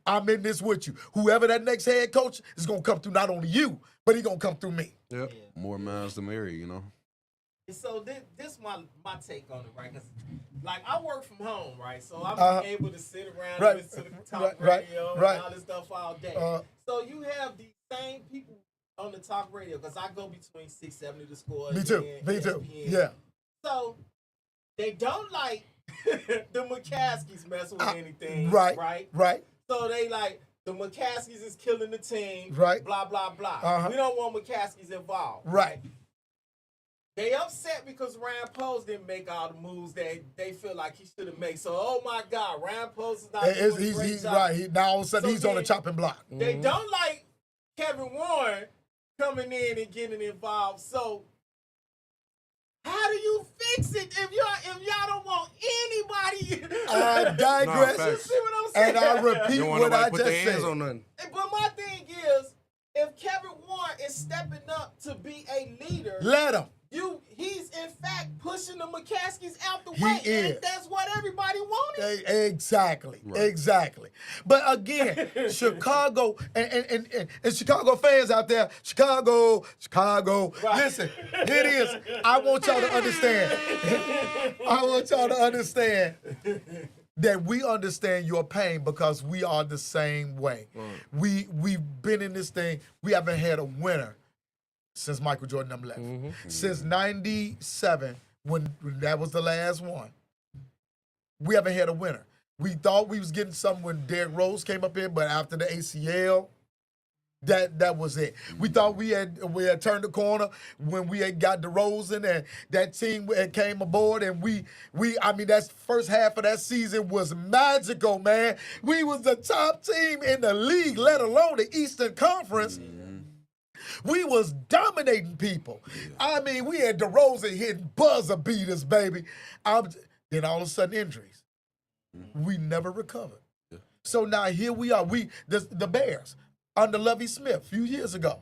I'm in this with you. Whoever that next head coach is going to come through not only you, but he's going to come through me. Yep. More miles the merrier, you know? And so this my take on it, right? Because like I work from home, right? So I'm able to sit around and listen to the talk radio and all this stuff all day. So you have these same people on the talk radio because I go between 670 The Score. Me too. Yeah. So they don't like the McCaskies messing with anything, Right. So they like the McCaskies is killing the team, Right. Blah blah blah. We don't want McCaskies involved, Right. They upset because Rand Poles didn't make all the moves that they feel like he should have made. So, oh my God, Rand Poles is not doing a great He's job. right. Now all of a sudden So he's on the then- chopping block. They don't like Kevin Warren coming in and getting involved. So, how do you fix it if y'all don't want anybody? I digress. Nah, You see what I'm saying? And I repeat You don't want what I nobody put just their hands said. on nothing. But my thing is, if Kevin Warren is stepping up to be a leader, Let him. he's in fact pushing the McCaskies out the He way, is. and that's what everybody wanted. Exactly. But again, Chicago and Chicago fans out there, Chicago. Right. Listen, it is. I want y'all to understand. That we understand your pain because we are the same way. We've been in this thing. We haven't had a winner since Michael Jordan them left. Since '97, when that was the last one, we haven't had a winner. We thought we was getting something when Derrick Rose came up in, but after the ACL, that was it. We thought we had turned the corner when we had got DeRozan and that team had came aboard, and that first half of that season was magical, man. We was the top team in the league, let alone the Eastern Conference. We was dominating people. I mean, we had DeRozan hitting buzzer beaters, baby. Then all of a sudden, injuries. We never recovered. So now here we are. The Bears, under Lovie Smith a few years ago,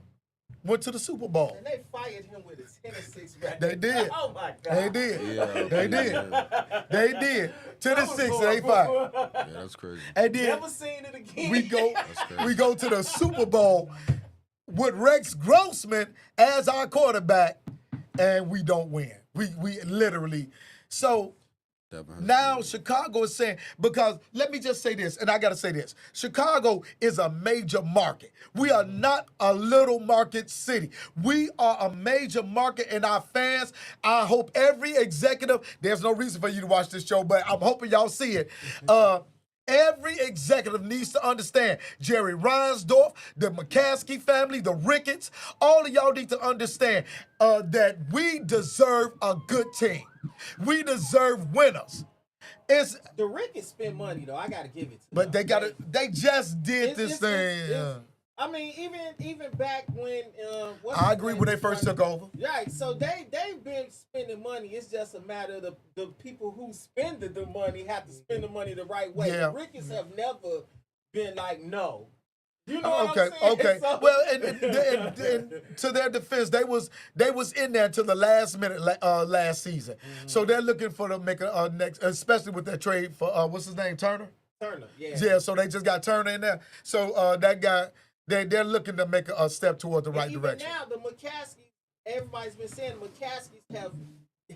went to the Super Bowl. And they fired him with his 10-6 record. They did. Oh my God. They did. Yeah. They did. To the That was 6, they fired. horrible. Yeah, that's crazy. And then Never seen it again. we go to the Super Bowl with Rex Grossman as our quarterback, and we don't win. We literally. So now Chicago is saying, because let me just say this, and I got to say this. Chicago is a major market. We are not a little market city. We are a major market, and our fans, I hope every executive, there's no reason for you to watch this show, but I'm hoping y'all see it. Every executive needs to understand Jerry Reinsdorf, the McCaskey family, the Ricketts, all of y'all need to understand that we deserve a good team. We deserve winners. It's the Ricketts spend money though. I gotta give it to but them. they just did It's- this it's- thing. it's- I mean, even back when I agree when they first took over. Right, so they've been spending money. It's just a matter of the people who spend the money have to spend the money the right way. Yeah. The Ricketts have never been like no. You know what Okay, I'm saying? okay. So- Well, and to their defense, they was in there until the last minute last season. So they're looking for to make a next, especially with that trade for what's his name, Turner. Turner, yeah. Yeah, so they just got Turner in there. So that guy, they're looking to make a step toward the right Even direction. now, the McCaskies, everybody's been saying the McCaskies have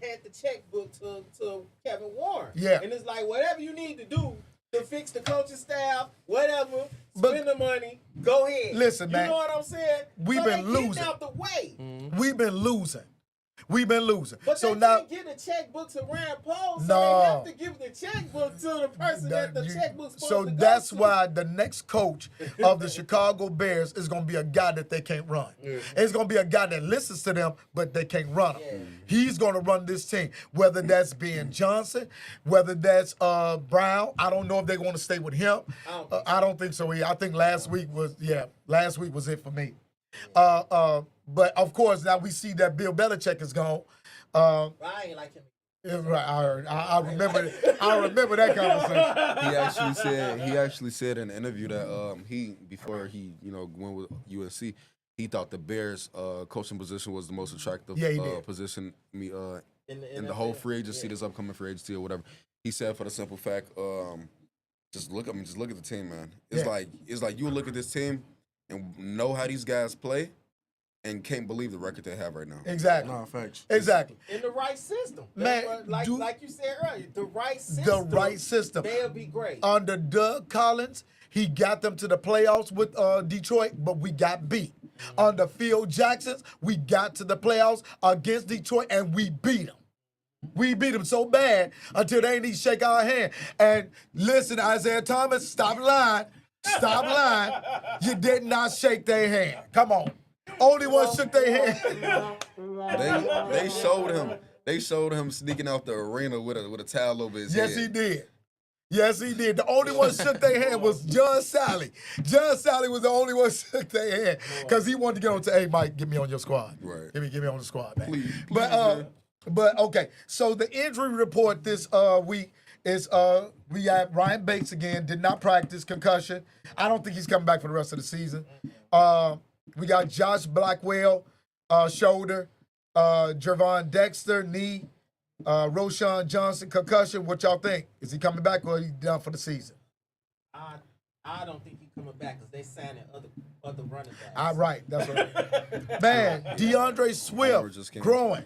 had the checkbook to Kevin Warren. Yeah. And it's like, whatever you need to do to fix the coaching staff, whatever, But- spend the money, go ahead. Listen, man, You know what I'm saying? we've So been they getting losing. out the way. We've been losing. But So they now, can't give the checkbook to Rand Paul, so No. they have to give the checkbook to the person that the checkbook's supposed so to go that's to. why the next coach of the Chicago Bears is going to be a guy that they can't run. It's going to be a guy that listens to them, but they can't run him. Yeah. He's going to run this team, whether that's Ben Johnson, whether that's Brown. I don't know if they're going to stay with him. I don't think so. I think last week was it for me. But of course, now we see that Bill Belichick is gone. I ain't like him. Yeah, right, I heard. I remember. I remember that conversation. He actually said in an interview that before he went with USC, he thought the Bears coaching position was the most attractive Yeah, he did. position In in the whole free agency, this upcoming free agency or whatever. He said for the simple fact, just look at the team, man. It's Yeah. like you look at this team and know how these guys play and can't believe the record they have right now. Exactly. Nah, facts. Exactly. In the right system. Man, Like you said earlier, the right system. The right system. They'll be great. Under Doug Collins, he got them to the playoffs with Detroit, but we got beat. Under Phil Jackson, we got to the playoffs against Detroit, and we beat them. We beat them so bad until they didn't shake our hand. And listen, Isaiah Thomas, stop lying. Stop lying. You did not shake their hand. Come on. Only one shook their hand. They showed him. They showed him sneaking out the arena with a towel over his Yes, head. he did. Yes, he did. The only one shook their hand was John Sally. John Sally was the only one shook their hand because he wanted to get on to, hey, Mike, get me on your squad. Right. Give me on the squad, man. Please, But okay. So the injury report this week is we got Ryan Bates again, did not practice, concussion. I don't think he's coming back for the rest of the season. We got Josh Blackwell, shoulder, Jervon Dexter, knee, Roshan Johnson, concussion. What y'all think? Is he coming back or is he done for the season? I don't think he's coming back because they signing other running backs. Right, that's right. Man, DeAndre Homer just Swift came. growing.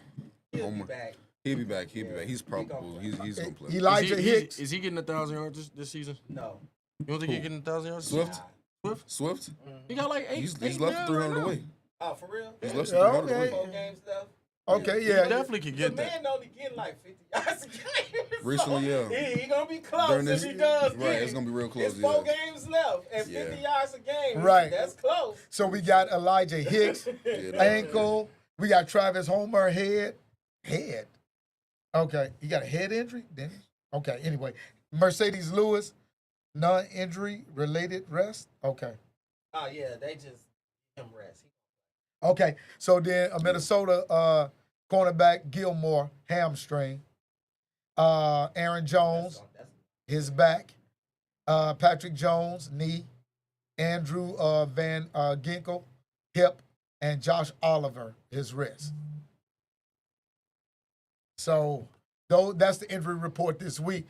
He'll be Homer. back. He'll be back. He's probable. He's gonna play. Elijah Hicks. Is he getting 1,000 yards this season? No. You don't think he's getting 1,000 yards? Swift. Nah. Swift. He got like 8. He's eight left now 300 right now. away. Oh, for real? He's left Yeah, 300 okay. away. 4 games left. Okay, He yeah. definitely could The get that. man only getting like 50 yards a game. Recently, yeah. He gonna be close During if this- he does. right, get it. it's gonna be real close, It's 4 yeah. games left and 50 Yeah. yards a game. Right. That's close. So we got Elijah Hicks, ankle. We got Travis Homer, head. Okay, you got a head injury, Dennis? Okay, anyway. Mercedes Lewis, non-injury related rest. Okay. Oh yeah, they just him rest. Okay, so then a Minnesota cornerback, Gilmore, hamstring. Aaron Jones, That's his back. Patrick Jones, knee. Andrew Van Ginkel, hip. And Josh Oliver, his wrist. So that's the injury report this week.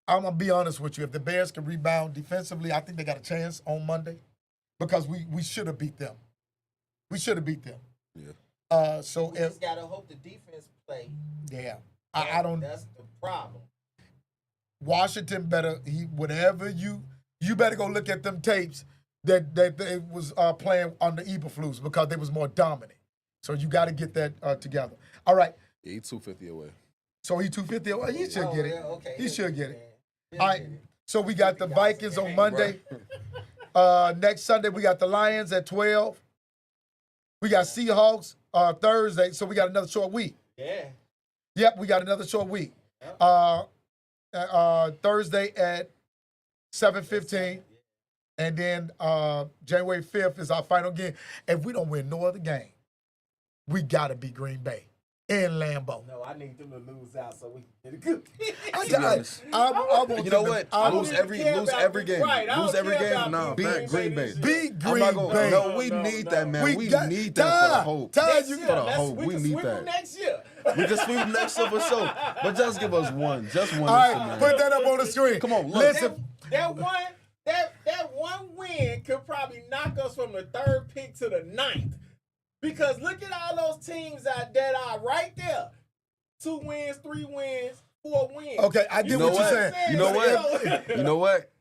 I'm going to be honest with you. If the Bears can rebound defensively, I think they got a chance on Monday because we should have beat them. We should have beat them. Yeah. So we if just gotta hope the defense play. yeah, I don't. That's the problem. Washington better whatever you better go look at them tapes that they was playing on the Eberflus because they was more dominant. So you got to get that together. All right. Yeah, he's 250 away. So he 250. Well, he should get it. Yeah, okay. He should get it. He'll All right. get it. So we got the 50 yards a Vikings on game. Monday. Next Sunday we got the Lions at 12. We got Seahawks Thursday. So we got another short week. Yeah. Yep, we got another short week. Thursday at 7:15. And then January 5th is our final game. If we don't win no other game, we got to beat Green Bay in Lambeau. No, I need them to lose out so we can get a good pick. I want You know them what? to- I Lose want- every game. Right, I don't Lose every care game. about No, beating beat Green Bay. Beat I'm Green not gonna. Bay. No, we No, need no. that, man. We got- need that for the hope. Ty, Next year, for the let's- hope. We can need sweep them that. next year. We can sweep them next year for sure. But just give us one. Just one. All this year, right, man. put that up on the screen. Come on, look. Listen, That one win could probably knock us from the 3rd pick to the 9th. Because look at all those teams that are right there. 2 wins, 3 wins, 4 wins. okay, I get You know what you're what? saying. You know what? what? You know what?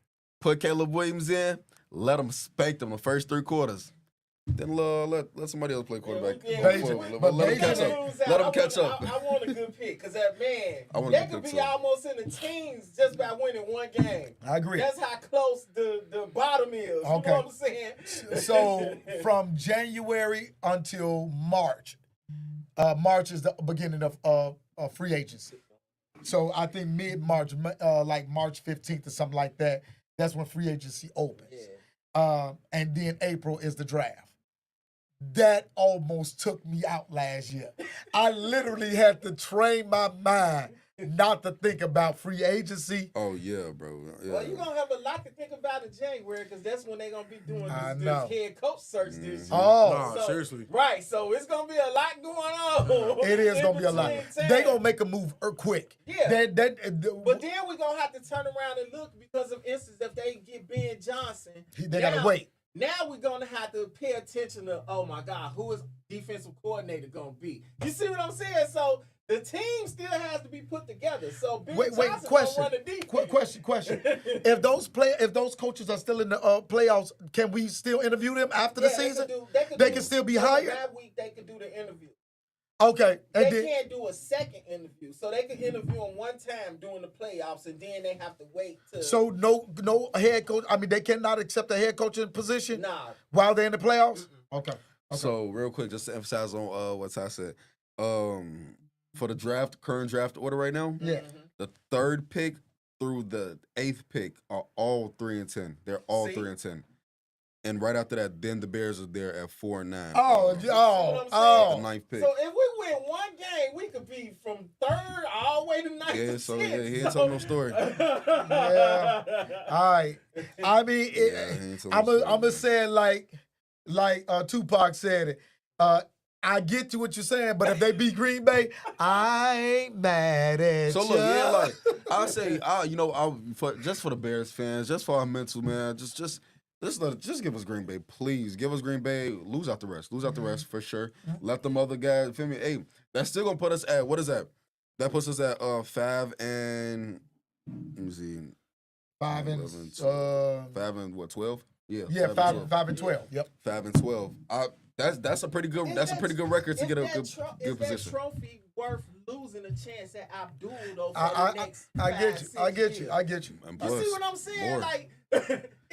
Put Caleb Williams in. Let him spank them the first 3 quarters. Then let somebody else play quarterback. Yeah, but Let him Bajan- catch up. Let him catch up. I want a good pick because that man, I want a they good could pick, be too. almost in the teens just by winning one game. I agree. That's how close the bottom is. Okay. You know what I'm saying? So from January until March, March is the beginning of free agency. So I think mid-March, like March 15th or something like that, that's when free agency opens. And then April is the draft. That almost took me out last year. I literally had to train my mind not to think about free agency. Oh yeah, bro. Yeah. Well, you're going to have a lot to think about in January because that's when they're going to be doing I this know. head coach search this year. Oh, Nah, seriously. Right, so it's going to be a lot going on. it is in gonna be a lot. between time. They gonna make a move quick. Yeah. That But then we're going to have to turn around and look because of instance if they get Ben Johnson. they gotta now- wait. Now we're going to have to pay attention to, oh my God, who is defensive coordinator going to be? You see what I'm saying? So the team still has to be put together. So Ben Wait, Johnson question. gonna run the defense. Question. If those coaches are still in the playoffs, can we still interview them after the season? They can still be hired? That week they could do the interview. Okay, and They then can't do a second interview. So they can interview them one time during the playoffs and then they have to wait to. so no head coach. I mean, they cannot accept a head coaching position Nah. while they're in the playoffs. Okay. So real quick, just to emphasize on what Ty said. For the current draft order right now, Yeah. the 3rd pick through the 8th pick are all 3-10. They're all See? 3-10. And right after that, then the Bears are there at 4-9. Oh, The oh. 9th pick. So if we win one game, we could be from 3rd all the way to 9th. Yeah, to so 10th. yeah, he ain't telling no story. Yeah. All right. I mean, Yeah, he ain't telling no story, I'm man. saying like Tupac said it. I get to what you're saying, but if they beat Green Bay, I ain't mad at So you. look, yeah, like I say, just for the Bears fans, just for our mental, man, just give us Green Bay, please. Give us Green Bay. Lose out the rest. Lose out the rest for sure. Let them other guys. Feel me? Hey, that's still gonna put us at what is that? That puts us at 5 and let me see, 5 and 11, 5 and what 12? Yeah, yeah, 12. 5 and 12. Yep. 5 and 12. That's a pretty good. That's a pretty good record to Is get a that good is position. that trophy worth losing a chance at Abdul though for I the next I 5, get you. 6 I get you. years? I get you. And You plus, see what I'm saying? more. Like,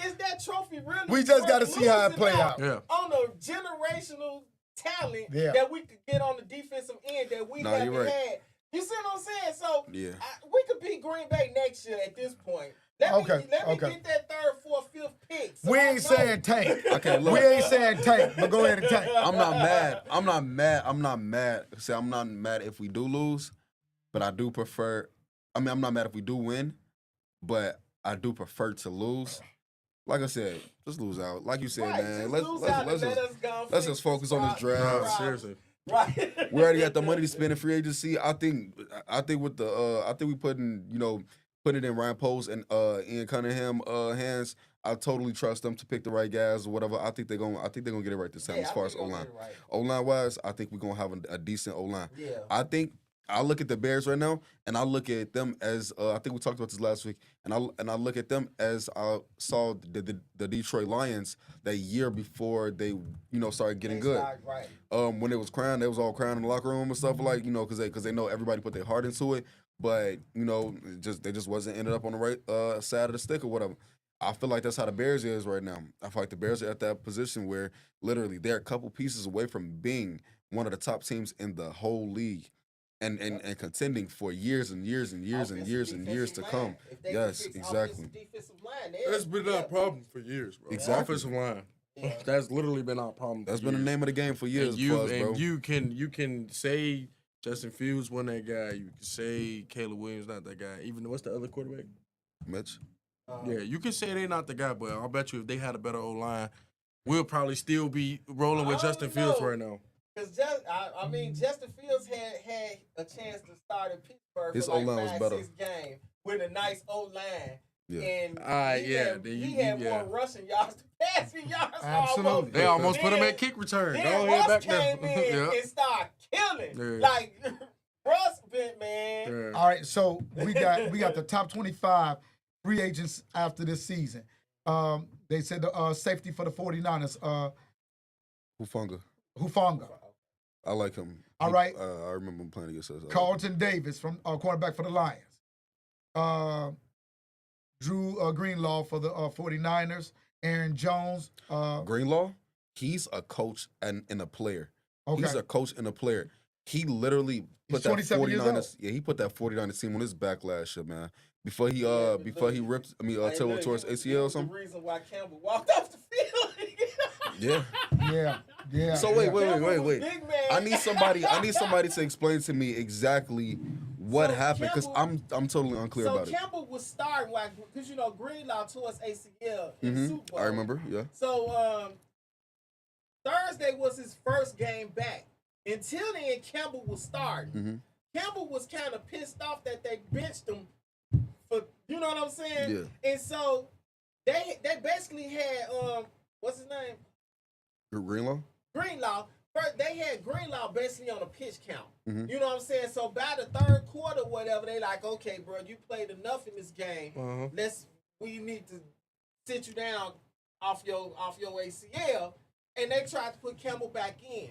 is that trophy really? We just got to worth see how it losing play out out. Yeah. on a generational talent Yeah. that we could get on the defensive end that we Nah, haven't you're right. had. You see what I'm saying? So Yeah. we could beat Green Bay next year at this point. Let Okay, me okay. get that 3rd, 4th, 5th pick. So We I ain't know. saying tank. Okay, look. We ain't saying tank, but go ahead and tank. I'm not mad. I'm not mad. See, I'm not mad if we do lose, but I do prefer. I mean, I'm not mad if we do win, but I do prefer to lose. Like I said, just lose out. Like you said, Right, man. just Let's lose let's out let's and let just us go let's fix just focus on this the draft. Nah, problem. seriously. Right. We already got the money to spend in free agency. I think with the I think we putting it in Ryan Post and Ian Cunningham hands. I totally trust them to pick the right guys or whatever. I think they're gonna get it right this time Yeah, as I far as think O we'll line. get it right. O line wise, I think we're gonna have a decent O line. Yeah. I think I look at the Bears right now, and I look at them as I think we talked about this last week, and I look at them as I saw the Detroit Lions that year before they started getting good. Right. When it was crying, they was all crying in the locker room and stuff like because they know everybody put their heart into it, but they just wasn't ended up on the right side of the stick or whatever. I feel like that's how the Bears is right now. I feel like the Bears are at that position where literally they're a couple pieces away from being one of the top teams in the whole league. and contending for years and years and years and years and years to come. Yes, exactly. Defensive line, That's been our problem for years, bro. Exactly. Offensive line. Yeah. That's literally been our problem. That's for been the years. name of the game for years, And for us, bro. you can say Justin Fields won that guy. You can say Caleb Williams not that guy. Even what's the other quarterback? Mitch. Yeah, you can say they not the guy, but I'll bet you if they had a better O line, we'll probably still be rolling with I Justin don't Fields know. right now. Because I mean, Justin Fields had a chance to start at Pittsburgh His for like O-line was 5, better. 6 games with a nice O-line. Yeah. And Yeah, he had more rushing yards than passing yards. Absolutely. Almost. They almost put him Then- at kick return. Then Go ahead Russ back there. came in Yeah. and started killing. Yeah. Like, Russ been, man. Yeah. All right, so we got the top 25 free agents after this season. They said the safety for the 49ers, Hufanga. I like him. All right. I remember him playing against us. Carlton Davis from cornerback for the Lions. Drew Greenlaw for the 49ers. Aaron Jones. Greenlaw, he's a coach and a player. Okay. He's a coach and a player. He literally He's put that 27 years 49ers. Yeah, he put that 49ers team on his back last year, man. Before he ripped, Hey, tore look, his he was ACL or something. The reason why Campbell walked off the field. Yeah. Yeah. So wait. Campbell was big, man. I need somebody to explain to me exactly what So happened because Campbell- I'm totally unclear So about it. Campbell was starting because Greenlaw tore his ACL in the Super Bowl. I remember. Yeah. So Thursday was his first game back. Until then, Campbell was starting. Mhm. Campbell was kind of pissed off that they benched him for, you know what I'm saying? Yeah. And so they basically had what's his name? Greenlaw. Greenlaw. First, they had Greenlaw basically on a pitch count. Mhm. You know what I'm saying? So by the third quarter, whatever, they like, okay, bro, you played enough in this game. Uh-huh. We need to sit you down off your ACL. And they tried to put Campbell back in.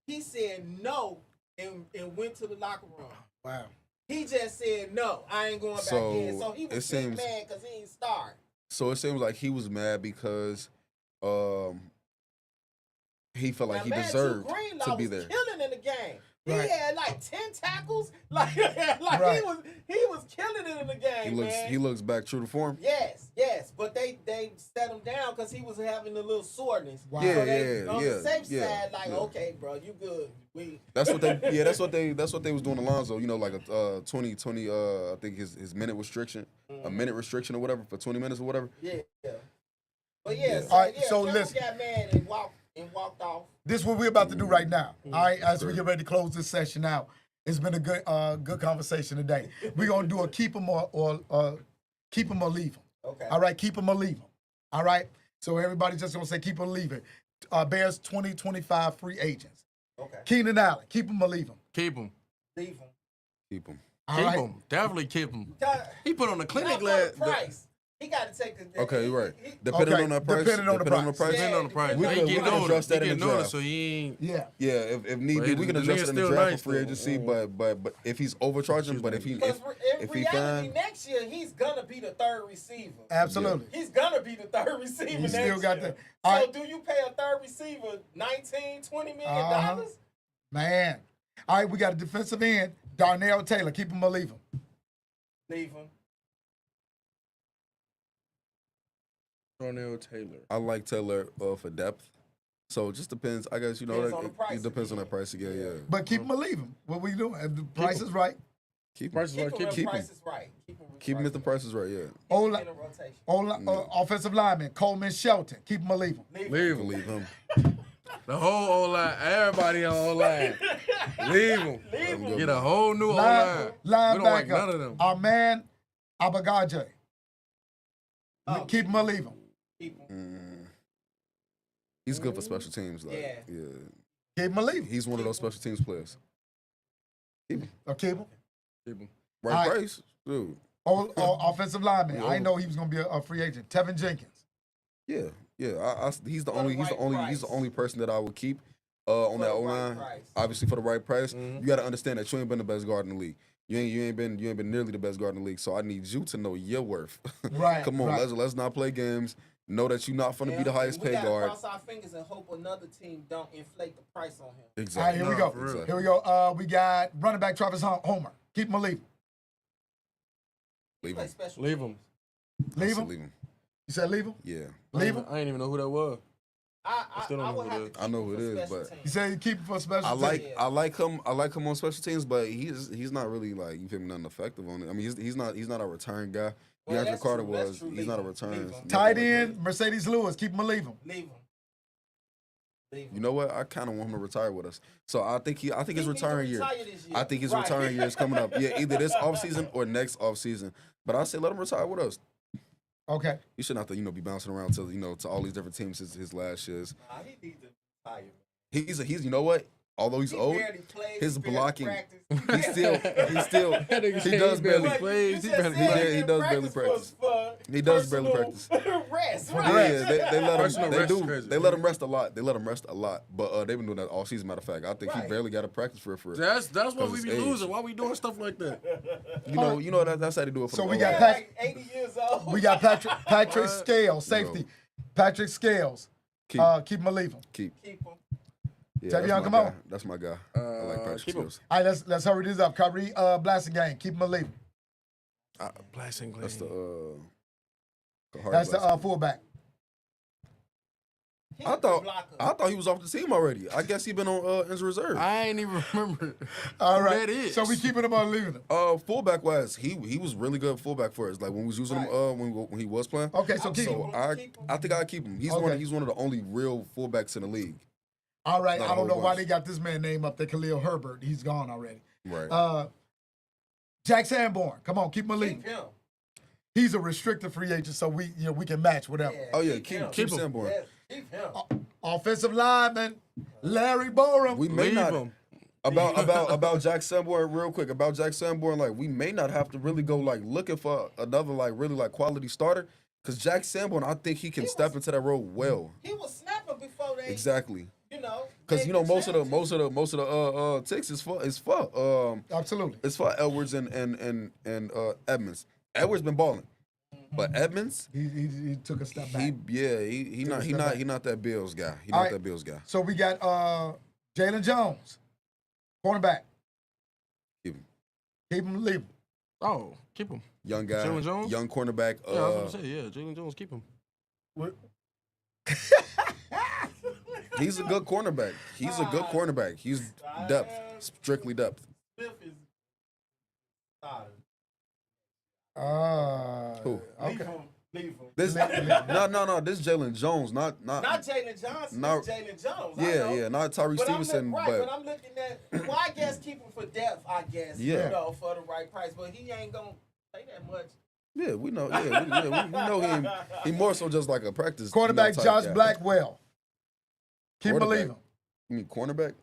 He said no and went to the locker room. Wow. He just said no, I ain't going back So, in. So he it was seems- mad because he ain't start. So it seems like he was mad because he felt like Now, he man, deserved Drew Greenlaw to be was there. killing in the game. He Right. had like 10 tackles. Like Right. he was killing it in the game, man. He looks back true to form. Yes. But they set him down because he was having a little soreness. Wow. Yeah, So they, yeah, on yeah, the safe yeah, side, like, yeah. okay, bro, you good. That's what they was doing Alonzo, like a 20 I think his minute restriction, a minute restriction or whatever for 20 minutes or whatever. Yeah. But yeah, All right, so Campbell listen. got mad and walked off. This is what we're about to do right now. All right, as we get ready to close this session out. It's been a good conversation today. We're gonna do a keep 'em or keep 'em or leave 'em. Okay. All right, keep 'em or leave 'em. All right. So everybody just gonna say keep 'em or leave it. Bears 2025 free agents. Okay. Keenan Allen, keep 'em or leave 'em. Keep him. Leave him. Keep him. All Keep right. him. Definitely keep him. God, He put on the not clinic for last. the price. He got to take the. Okay, you're right. he- Depending Okay, on that price. depending on the price. Depending on the price. We He could- getting we could older. adjust that He in the getting older, draft. so he ain't. Yeah. Yeah, if need But be, we can the adjust nigga's it in the still draft nice, for free though. agency. But if he's overcharging, but if he Because in if he reality, fine, next year he's gonna be the third receiver. Absolutely. He's gonna be the third receiver He next still got year. that. All So right. do you pay a third receiver $19-20 million? Uh-huh. Man. All right, we got a defensive end, Darnell Taylor. Keep him or leave him. Leave him. Darnell Taylor. I like Taylor for depth. So it just depends. I guess Depends on the it price depends on again. that price again. Yeah. But keep him or leave him. What we doing? If the price is right. Keep him. Price is right. Keep him Keep when him. price is right. Keep him if the price is right. Yeah. Ola, in a rotation. offensive lineman, Coleman Shelton. Keep him or leave him. Leave him. Leave Can him. leave him. The whole O-line. Everybody on O-line. Leave him. Leave him. Go. Get a whole new O-line. We don't like none of Linebacker, them. our man, Abagaje. Oh, Keep him or leave him. Keep him. He's good for special teams. Like, Yeah. yeah. Keep him or leave him. He's one of those special teams players. Or keep him. Keep him. Right All right. price, dude. Offensive lineman. Yeah. I know he was going to be a free agent. Tevin Jenkins. Yeah, he's the For the only right he's the price. only person that I would keep on For that the O right line. price. Obviously for the right price. Mhm. You got to understand that you ain't been the best guard in the league. You ain't been nearly the best guard in the league. So I need you to know your worth. Right. Come on, right. let's not play games. Know that you're not going to be the highest we paid gotta guard. cross our fingers and hope another team don't inflate the price on him. Exactly. All right, here we go. for real. Exactly. Here we go. We got running back Travis Homer. Keep him or leave him? Leave Play him. special Leave teams. him. Leave I him? said leave him. You said leave him? Yeah. Leave him? I didn't even know who that was. I still don't know would who have it to is. keep I know him who for it is, special but- teams. You said you keep him for special I teams. like I like him on special teams, but he's not really like, you feel me, nothing effective on it. I mean, he's not a return guy. Well, DeAndre that's Carter true. That's was. true. He's Leave not a him. return. Leave him. nothing Tight like end, that. Mercedes Lewis. Keep him or leave him? Leave him. Leave him. You know what? I kind of want him to retire with us. So I think his He need to return year. retire this year. I think his Right. return year is coming up. Yeah, either this offseason or next offseason. But I say let him retire with us. Okay. He shouldn't have to, be bouncing around to all these different teams his last years. Nah, he needs to retire. He's you know what? Although he's He old, barely plays, his he barely blocking, practice. he does barely plays. He You just barely said plays. He does barely practice. He does barely practice. Rest, For right? rest. Yeah, they let Personal him. They rest do. is crazy. They let him rest a lot. But they've been doing that all season. Matter of fact, I think he Right. barely got to practice for it. That's what 'Cause we his be age. losing. Why we doing stuff like that? That's how they do it. For So the we old got guys. They're Pat- like 80 years old. We got Patrick What? Scales, safety. Patrick Scales. Keep. Keep him or leave him? Keep. Keep him. Yeah, Tavion, that's come my on. guy. That's my guy. I like Patrick keep him. Skills. All right, let's hurry this up. Kyrie Blasingame. Keep him or leave him? Blasting That's the That's the Hardy fullback. He I a thought blocker. he was off the team already. I guess he been on injured reserve. I ain't even remember. All who right. that is. So we keeping him or leaving him? Fullback wise, he was really good fullback for us. Like when we was using him when he was playing. Okay, so keep him. So Keep him. I think I keep him. He's Okay. he's one of the only real fullbacks in the league. All right. Not I a don't know whole why bunch. they got this man name up there, Khalil Herbert. He's gone already. Right. Jack Sanborn. Come on, keep him or leave Keep him? him. He's a restricted free agent, so we can match whatever. Oh yeah, him. keep him. Sanborn. Yes, keep him. Offensive lineman, Larry Borum. We may Leave not him. about Jack Sanborn real quick. About Jack Sanborn, like we may not have to really go like looking for another like really like quality starter. Cause Jack Sanborn, I think he can step into that role well. He was snapping before they, Exactly. Cause gave you know the most of the chance. ticks is for Absolutely. it's for Edwards and Edmonds. Edwards been balling, but Edmonds, He took a step back. he not that Bills guy. He All not right. that Bills guy. So we got Jalen Jones, cornerback. Keep him. Keep him, leave him. Oh, keep him. Young guy, Jalen Jones? young cornerback. Yeah, I was gonna say, yeah, Jalen Jones, keep him. He's a good cornerback. He's a good cornerback. He's depth, strictly depth. Smith is starter. Who? Leave Okay. him. Leave him. This no. This Jalen Jones, not Not Jalen Johnson. No. It's Jalen Jones. I know. yeah, not Tyree But Stevenson, but I'm looking at. Well, I guess keep him for depth. I guess. Yeah. You know, for the right price. But he ain't gonna pay that much. yeah, we know. Yeah, we know him. He more so just like a practice. Cornerback type Josh guy. Blackwell. Keep him or Quarterback. leave him. You mean cornerback?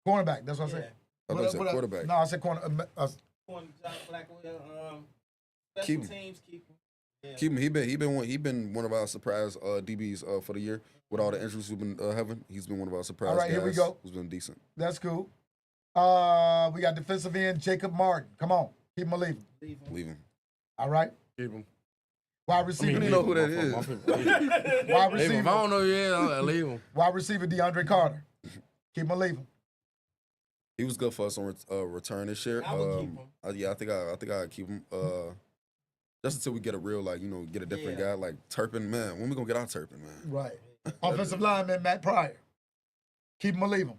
Cornerback. That's what I Yeah. said. I thought you said quarterback. No, I said corner. Corner Josh Blackwell. Keep Special him. teams keep him. Yeah. Keep him. He been one of our surprise DBs for the year with all the injuries we've been having. He's been one of our surprise All right, guys. here we go. Who's been decent. That's cool. We got defensive end Jacob Martin. Come on, keep him or leave him. Leave him. Leave him. All right. Keep him. Wide receiver. You leave know him. who that My is. fault, my fault. Wide Leave him. If I receiver. don't know, yeah, leave him. Wide receiver DeAndre Carter. Keep him or leave him. He was good for us on return this year. I would keep him. I think I keep him. Just until we get a real get a different guy like Turpin. Man, when we gonna get our Turpin, man? Right. Offensive lineman Matt Pryor. Keep him or leave him.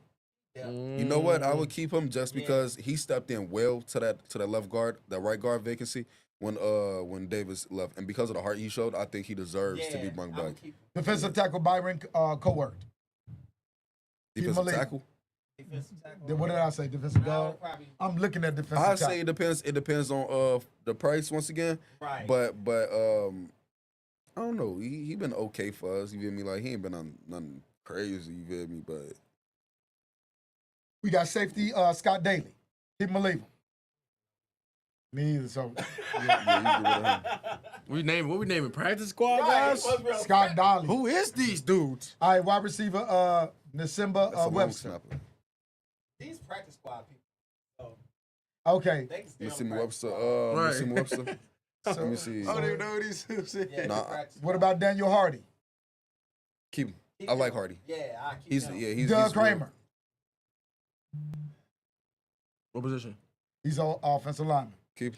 Yeah. You know what? I would keep him just because he stepped in well to that left guard, that right guard vacancy when Davis left, and because of the heart he showed, I think he deserves to be brought I back. would keep him. Defensive tackle Byron Cowart. keep him Defensive alive. tackle. Defensive tackle. Then what did I say? Defensive I guard. would probably I'm looking at defensive I tackle. say it depends. It depends on the price once again. right. But I don't know. He been okay for us. You feel me? Like he ain't been on nothing crazy. You feel me? But We got safety Scott Daly. Keep him alive. Me either. So yeah, you get rid of him. What we naming? Practice squad Right, guys? it was Scott Dolly. Who is these dudes? All right, wide receiver Nasimba That's a long Webster. snapper. These practice squad people. Okay. They can stay on Mississippi practice Webster. squad. Right. Mississippi Webster. Let me see. I don't even know who these dudes is. Yeah, Nah, they practice What squad. about Daniel Hardy? Keep him. I like Hardy. Yeah, I keep He's him. he's Doug real. Kramer. What position? He's an offensive lineman. Keep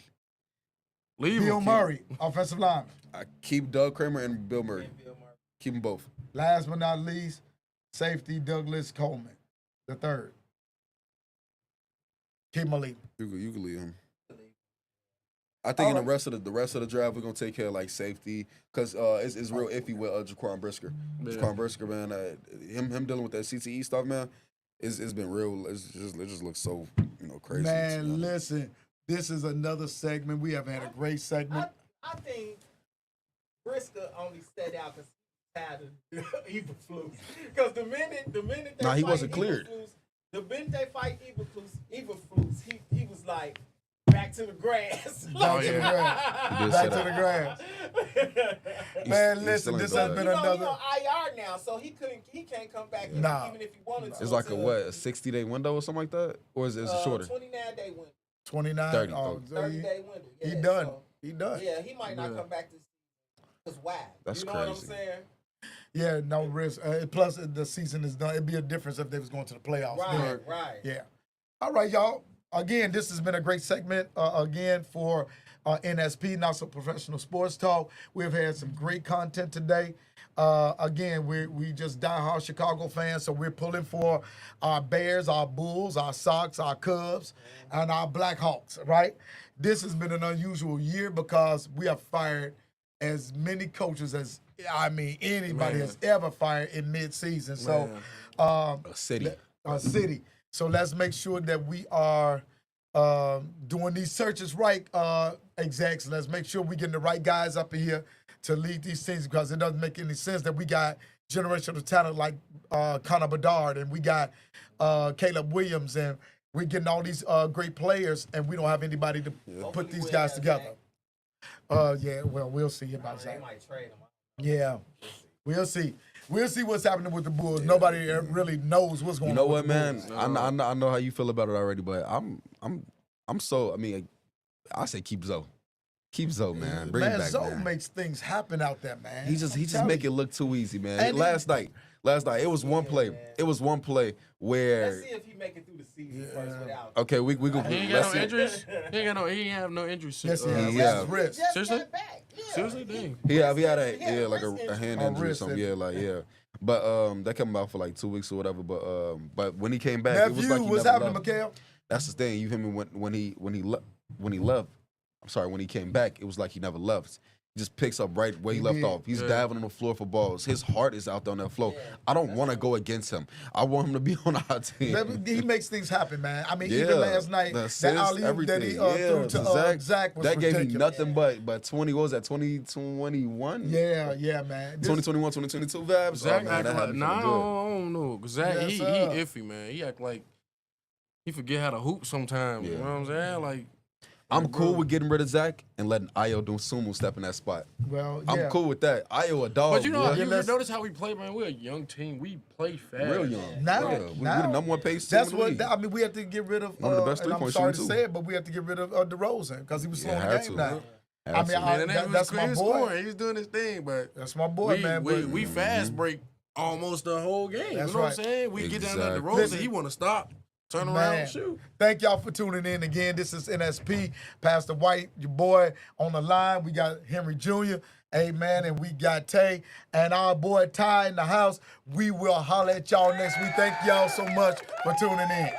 Leave Bill him. Murray, offensive lineman. I keep Doug Kramer and Bill Murray. And Bill Murray. Keep them both. Last but not least, safety Douglas Coleman, the third. Keep him leaving. You can leave him. I think in the rest of the draft we're gonna take care of like safety because it's real iffy with Jaquan Brisker. Yeah. Jaquan Brisker, man, him dealing with that CTE stuff, man, it's been real. It just looks so crazy. Man, listen, this is another segment. We have had a great segment. I think Brisker only set out because he had an Eberflus. Because the minute they Nah, he fight wasn't cleared. Eberflus, the minute they fight Eberflus, he was like, back to the grass. Back to the yeah. grass. He did Back say to that. the grass. He's Man, still listen, ain't this done has that. been You know, another. he on IR now, so he can't come back Nah. even if he wanted to. It's like a until, what, a 60-day window or something like that, or is it shorter? 29-day window. 29. 30. Oh, 30-day window. he Yeah, done. so, He done. yeah, he might not Yeah. come back this season. Because why? That's you know what I'm crazy. saying? Yeah, no risk. Plus, the season is done. It'd be a difference if they was going to the playoffs. Right, right. Yeah. All right, y'all. Again, this has been a great segment again for NSP, Not So Professional Sports Talk. We've had some great content today. Again, we just diehard Chicago fans, so we're pulling for our Bears, our Bulls, our Sox, our Cubs, and our Blackhawks, right? This has been an unusual year because we have fired as many coaches as, anybody has ever fired in mid-season. So, A city. a city. So let's make sure that we are doing these searches right, execs. Let's make sure we're getting the right guys up in here to lead these teams because it doesn't make any sense that we got generational talent like Connor Bedard and we got Caleb Williams and we're getting all these great players and we don't have anybody to put these guys together. Yeah, well, we'll see about They that. might trade him. Yeah, we'll see. We'll see what's happening with the Bulls. Nobody really knows what's going You know on. what, with the man? Bulls. I know how you feel about it already, but I'm so. I say keep Zoe. Keep Zoe, man. Bring him Man, back, Zoe man. makes things happen out there, man. He just telling make you. it look too easy, man. And Last night, it was one play. man. It was one play Let's where see if he make it through the season first without. okay, we go. He ain't Let's got no see. injuries. He ain't have no injuries. Yes, he has. Yeah. His wrist. Just Seriously? got it back. Yeah. Seriously, dang. He had Yeah, like wrist a hand injury. injury or Wrist something. injury. Yeah. But that came out for like 2 weeks or whatever. But when he came back, it was Nephew, like he what's never happening, left. Mikhail? That's the thing. You hear me when he left. I'm sorry, when he came back, it was like he never left. He just picks up right where he left did. off. He's Yeah. diving on the floor for balls. His heart is out there on that floor. I don't want to go against him. I want him to be on our team. He makes things happen, man. I mean, Yeah, even last night, the that assist, alley that he everything. threw to Zach was that gave me ridiculous. nothing but 20. What was that? 2021. Yeah, man. This- 2021, 2022 vibes. Zach Oh, man, act that had like me nah, I feeling good. don't know. 'Cause Zach, Yes, he sir. iffy, man. He act like he forget how to hoop sometimes. You Yeah. know what I'm saying? Like I'm cool with getting rid of Zach and letting Ayo Dosunmu step in that spot. Well, yeah. I'm cool with that. Ayo a dog. but you know, boy. you let's- notice how we play, man. We're a young team. We play fast. real young. Now- Yeah, we now- the number one pace team That's in the what league. I mean. We have to get rid of. One of the best and I'm three-point sorry to shooters, say it, but we have to get rid of DeRozan because he was slowing Yeah, the had game to. down. Had I mean, to. Man, and that that's was my Chris boy. scoring. He was doing his thing, but That's my boy, man. but we fast break almost the whole game. That's you know right. what I'm saying? We get down there the Exactly. road, Listen. he want to stop, turn around, Man, and shoot. thank y'all for tuning in again. This is NSP, Pastor White, your boy on the line. We got Henry Jr., amen, and we got Tay and our boy Ty in the house. We will holler at y'all next week. Thank y'all so much for tuning in.